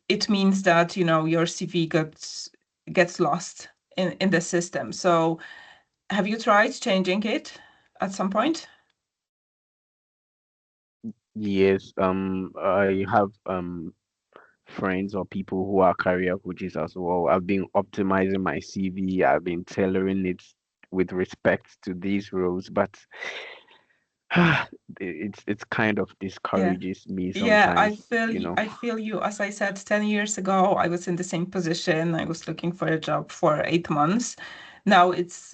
it means that, your CV gets lost in the system. So have you tried changing it at some point?
Yes, I have friends or people who are career coaches as well. I've been optimizing my CV. I've been tailoring it with respect to these roles, but it's kind of
Yeah.
discourages me
Yeah, I
sometimes,
feel
you know.
I feel you. As I said, 10 years ago, I was in the same position. I was looking for a job for 8 months. Now it's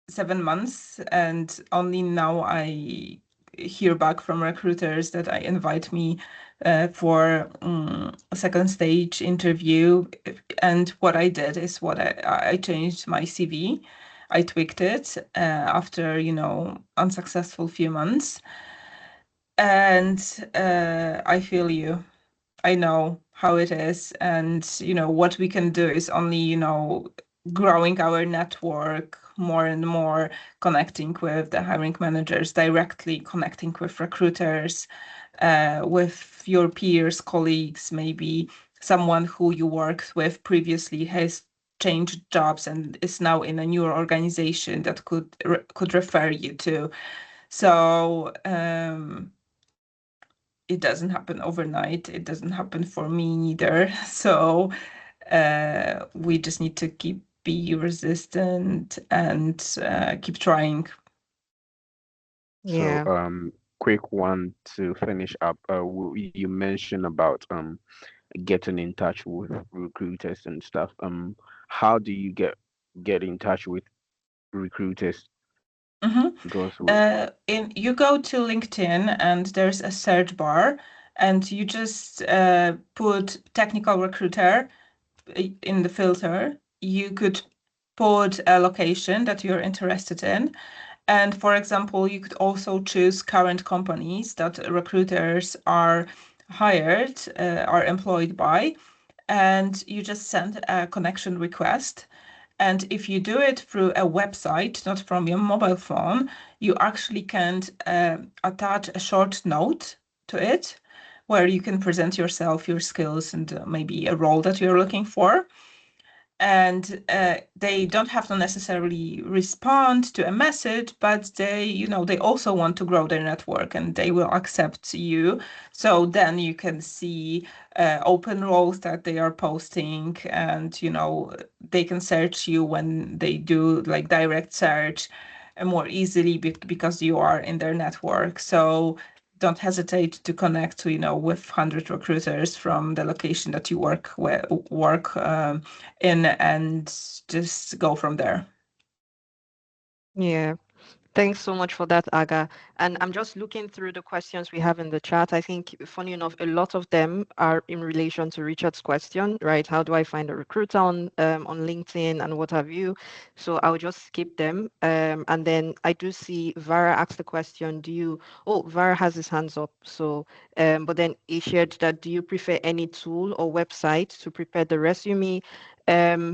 7 months, and only now I hear back from recruiters that I invite me for a second stage interview. And what I did is I changed my CV. I tweaked it after, unsuccessful few months. And I feel you. I know how it is. And, what we can do is only, growing our network more and more, connecting with the hiring managers directly, connecting with recruiters, with your peers, colleagues, maybe someone who you worked with previously has changed jobs and is now in a newer organization that could refer you to. So it doesn't happen overnight. It doesn't happen for me neither. So we just need to be resistant and keep trying.
So,
Yeah.
quick one to finish up. You mentioned about getting in touch with recruiters and stuff. How do you get in touch with recruiters?
Mhm.
Because
You go to LinkedIn, and there's a search bar, and you just put technical recruiter in the filter. You could put a location that you're interested in. And for example, you could also choose current companies that recruiters are hired, are employed by, and you just send a connection request. And if you do it through a website, not from your mobile phone, you actually can attach a short note to it where you can present yourself, your skills, and maybe a role that you're looking for. And they don't have to necessarily respond to a message, but they also want to grow their network, and they will accept you. So then you can see open roles that they are posting, and they can search you when they do like direct search more easily, because you are in their network. So don't hesitate to connect, with 100 recruiters from the location that you work in, and just go from there.
Yeah. Thanks so much for that, Aga. And I'm just looking through the questions we have in the chat. I think, funny enough, a lot of them are in relation to Richard's question, right? How do I find a recruiter on LinkedIn and what have you? So I'll just skip them. And then I do see Vara asked the question, Vara has his hands up. So, but then he shared that, do you prefer any tool or website to prepare the resume? I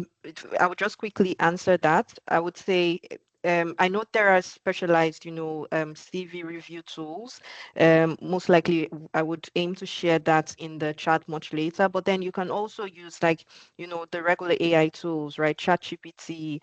would just quickly answer that. I would say I know there are specialized, CV review tools. Most likely, I would aim to share that in the chat much later. But then you can also use like, the regular AI tools, right? ChatGPT,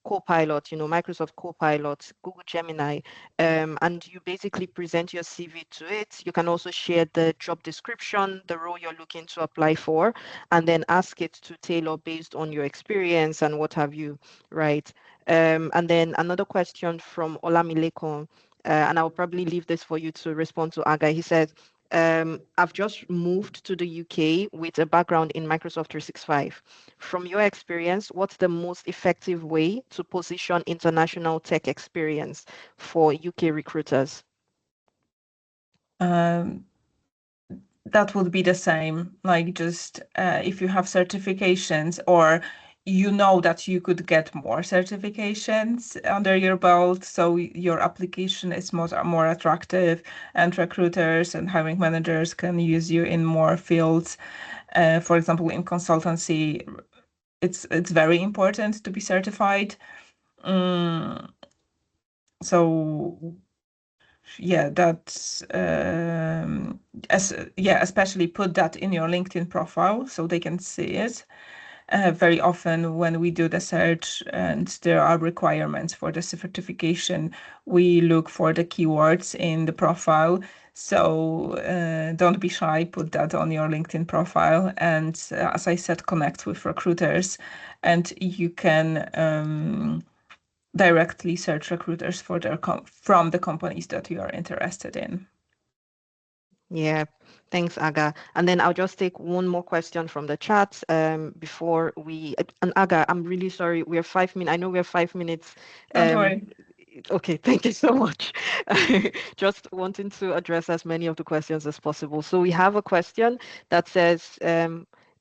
Copilot, Microsoft Copilot, Google Gemini, and you basically present your CV to it. You can also share the job description, the role you're looking to apply for, and then ask it to tailor based on your experience and what have you, right? And then another question from Olamilekon, and I'll probably leave this for you to respond to, Aga. He says, I've just moved to the UK with a background in Microsoft 365. From your experience, what's the most effective way to position international tech experience for UK recruiters?
That would be the same, like just if you have certifications or that you could get more certifications under your belt, so your application is more attractive and recruiters and hiring managers can use you in more fields. For example, in consultancy, it's very important to be certified. So yeah, that's especially put that in your LinkedIn profile so they can see it. Very often when we do the search and there are requirements for the certification, we look for the keywords in the profile. So don't be shy, put that on your LinkedIn profile. And as I said, connect with recruiters, and you can directly search recruiters for from the companies that you are interested in.
Yeah, thanks, Aga. And then I'll just take one more question from the chat before we. And Aga, I'm really sorry. We're 5 minutes. I know we're 5 minutes.
Don't worry.
Okay, thank you so much. Just wanting to address as many of the questions as possible. So we have a question that says,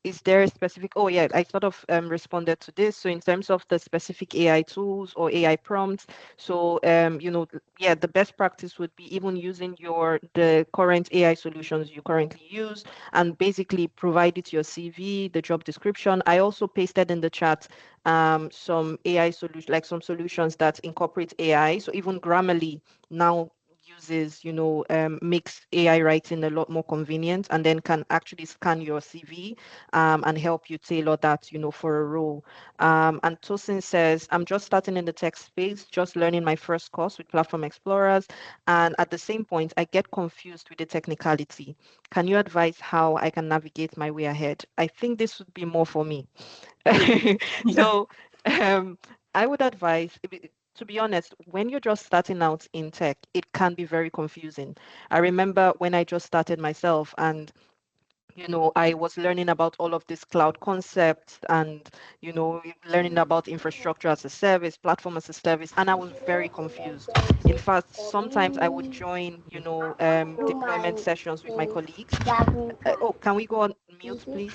is there a specific, oh yeah, I sort of responded to this. So in terms of the specific AI tools or AI prompts, so yeah, the best practice would be even using the current AI solutions you currently use and basically provide it your CV, the job description. I also pasted in the chat some AI solution, like some solutions that incorporate AI. So even Grammarly now uses, makes AI writing a lot more convenient and then can actually scan your CV and help you tailor that, for a role. And Tosin says, I'm just starting in the tech space, just learning my first course with Platform Explorers. And at the same point, I get confused with the technicality. Can you advise how I can navigate my way ahead? I think this would be more for me.
Yeah.
So I would advise, to be honest, when you're just starting out in tech, it can be very confusing. I remember when I just started myself and I was learning about all of these cloud concepts and, learning about infrastructure as a service, platform as a service, and I was very confused. In fact, sometimes I would join, deployment sessions with my colleagues. Oh, can we go on mute, please?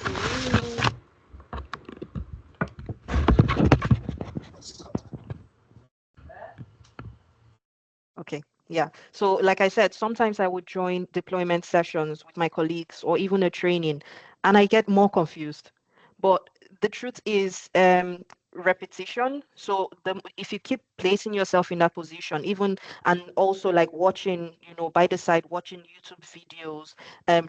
Okay. Yeah. So like I said, sometimes I would join deployment sessions with my colleagues or even a training, and I get more confused. But the truth is, repetition. So if you keep placing yourself in that position, even and also like watching, by the side, watching YouTube videos,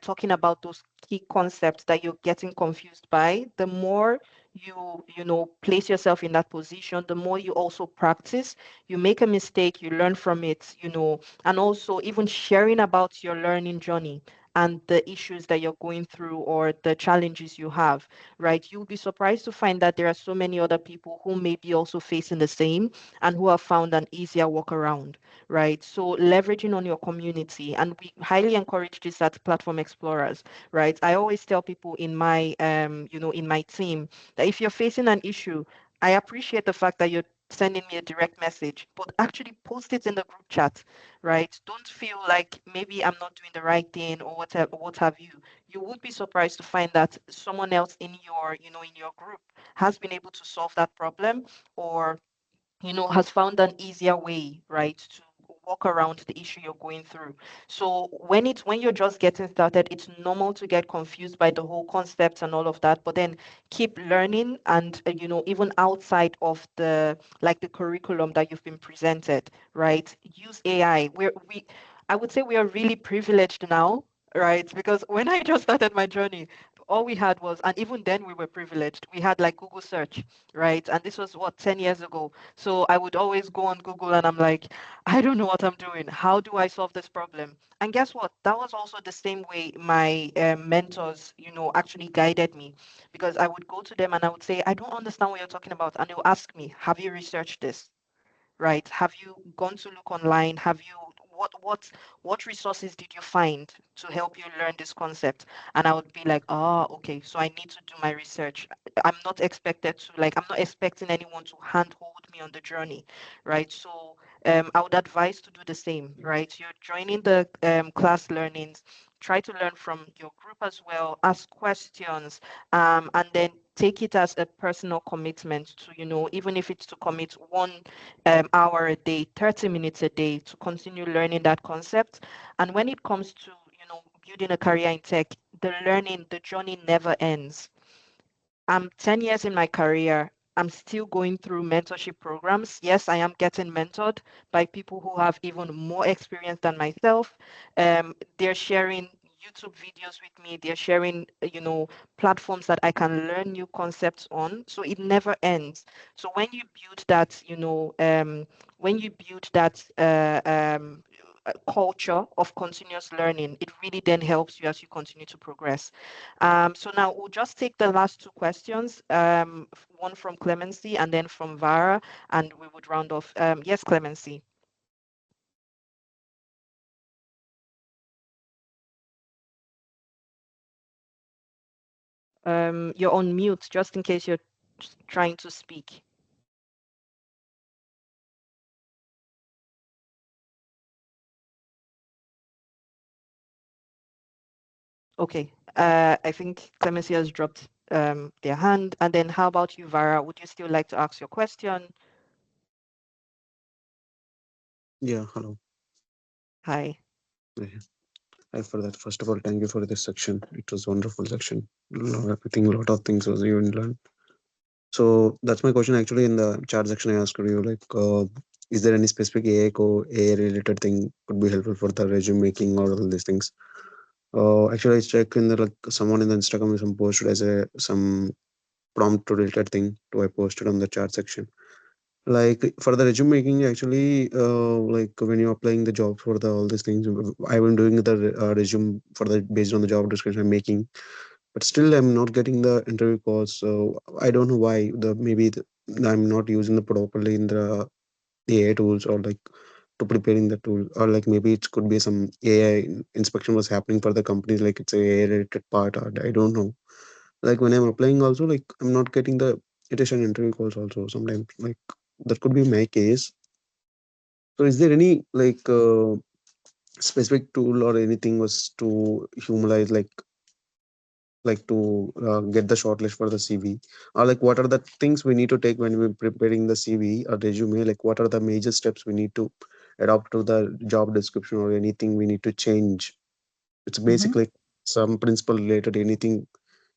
talking about those key concepts that you're getting confused by, the more you place yourself in that position, the more you also practice. You make a mistake, you learn from it, and also even sharing about your learning journey and the issues that you're going through or the challenges you have, right? You'll be surprised to find that there are so many other people who may be also facing the same and who have found an easier workaround, right? So leveraging on your community, and we highly encourage this at Platform Explorers, right? I always tell people in my, in my team that if you're facing an issue, I appreciate the fact that you're sending me a direct message, but actually post it in the group chat, right? Don't feel like maybe I'm not doing the right thing or whatever, what have you. You would be surprised to find that someone else in your, in your group has been able to solve that problem or has found an easier way, right, to walk around the issue you're going through. So when you're just getting started, it's normal to get confused by the whole concepts and all of that, but then keep learning and even outside of the curriculum that you've been presented, right? Use AI. I would say we are really privileged now, right? Because when I just started my journey, all we had was, and even then we were privileged, we had like Google search, right? And this was what, 10 years ago. So I would always go on Google and I'm like, I don't know what I'm doing. How do I solve this problem? And guess what? That was also the same way my mentors, actually guided me, because I would go to them and I would say, I don't understand what you're talking about. And they'll ask me, have you researched this? Right? Have you gone to look online? Have you what resources did you find to help you learn this concept? And I would be like, oh, okay, so I need to do my research. I'm not expecting anyone to handhold me on the journey, right? So I would advise to do the same, right? You're joining the class learnings, try to learn from your group as well, ask questions, and then take it as a personal commitment to, even if it's to commit 1 hour a day, 30 minutes a day to continue learning that concept. And when it comes to, building a career in tech, the journey never ends. I'm 10 years in my career. I'm still going through mentorship programs. Yes, I am getting mentored by people who have even more experience than myself. They're sharing YouTube videos with me. They're sharing, platforms that I can learn new concepts on. So it never ends. So when you build that culture of continuous learning, it really then helps you as you continue to progress. So now we'll just take the last two questions, one from Clemency and then from Vara, and we would round off. Yes, Clemency. You're on mute, just in case you're trying to speak. Okay, I think Clemency has dropped their hand. And then how about you, Vara? Would you still like to ask your question?
Yeah, hello.
Hi.
Yeah. Hi for that. First of all, thank you for this section. It was wonderful section. I think a lot of things was even learned. So that's my question. Actually, in the chat section, I asked you like, is there any specific AI related thing could be helpful for the resume making or all these things? Actually, I checked in the like someone in the Instagram some posted as a some prompt related thing to I posted on the chat section. Like for the resume making, actually, like when you're applying the job for the all these things, I've been doing the resume for the based on the job description I'm making, but still I'm not getting the interview calls. So I don't know why. I'm not using the properly in the AI tools or like to preparing the tool, or like maybe it could be some AI inspection was happening for the companies, like it's a AI related part, or I don't know. Like when I'm applying also, like I'm not getting the additional interview calls also sometimes, like that could be my case. So is there any like specific tool or anything was to humanize like to get the shortlist for the CV, or like what are the things we need to take when we're preparing the CV or resume? Like what are the major steps we need to adopt to the job description, or anything we need to change? It's
Mhm.
basically some principle related anything.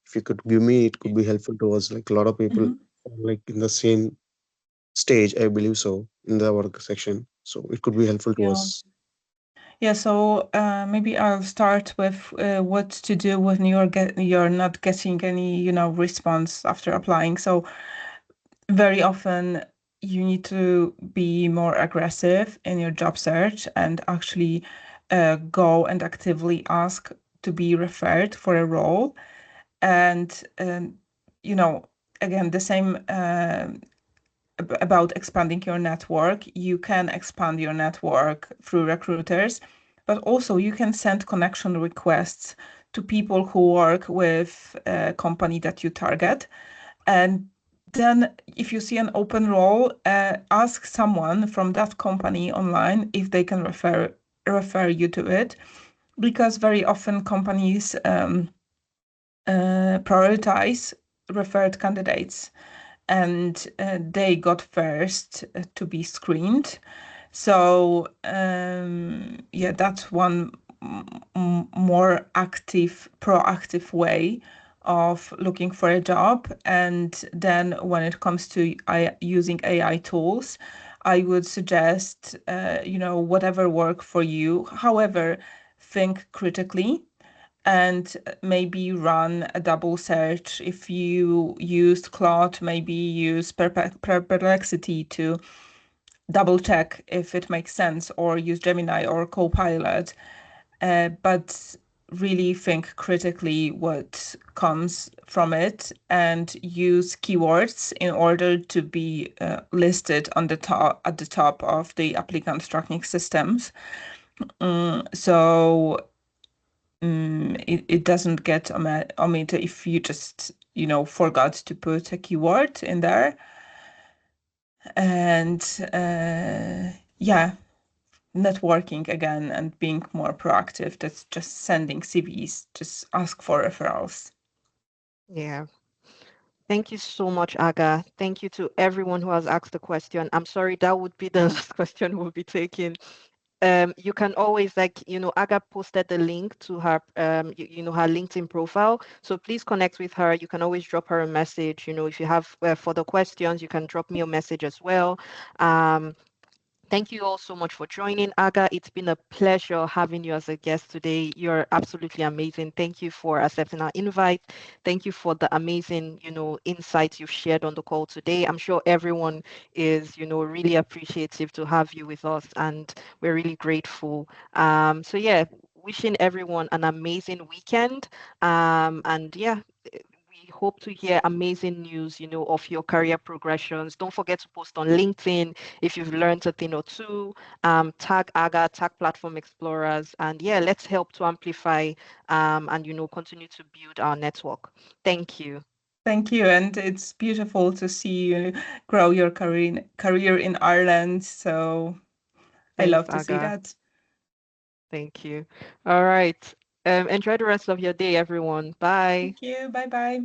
If you could give me, it could be helpful to us. Like a lot of people
Mhm.
are, like in the same stage, I believe so, in the work section. So it could be helpful to
Yeah.
us.
Yeah, so maybe I'll start with what to do when you're not getting any, response after applying. So very often you need to be more aggressive in your job search and actually go and actively ask to be referred for a role. And again, the same about expanding your network. You can expand your network through recruiters, but also you can send connection requests to people who work with a company that you target. And then if you see an open role, ask someone from that company online if they can refer you to it, because very often companies prioritize referred candidates, and they got first to be screened. So yeah, that's one more active, proactive way of looking for a job. And then when it comes to using AI tools, I would suggest, whatever work for you. However, think critically and maybe run a double search. If you used Claude, maybe use Perplexity to double check if it makes sense, or use Gemini or Copilot. But really think critically what comes from it and use keywords in order to be listed on the top at the top of the applicant tracking systems. So it doesn't get omitted if you just forgot to put a keyword in there. And yeah, networking again and being more proactive. That's just sending CVs, just ask for referrals.
Yeah. Thank you so much, Aga. Thank you to everyone who has asked the question. I'm sorry, that would be the last question we'll be taking. You can always, Aga posted the link to her, her LinkedIn profile. So please connect with her. You can always drop her a message. If you have further questions, you can drop me a message as well. Thank you all so much for joining, Aga. It's been a pleasure having you as a guest today. You're absolutely amazing. Thank you for accepting our invite. Thank you for the amazing, insights you've shared on the call today. I'm sure everyone is, really appreciative to have you with us, and we're really grateful. So yeah, wishing everyone an amazing weekend. And yeah, we hope to hear amazing news, of your career progressions. Don't forget to post on LinkedIn if you've learned a thing or two. Tag AGA, tag Platform Explorers, and yeah, let's help to amplify and continue to build our network. Thank you.
Thank you, and it's beautiful to see you grow your career in Ireland. So I
Thanks,
love to see
AGA.
that.
Thank you. All right. Enjoy the rest of your day, everyone. Bye.
Thank you. Bye bye.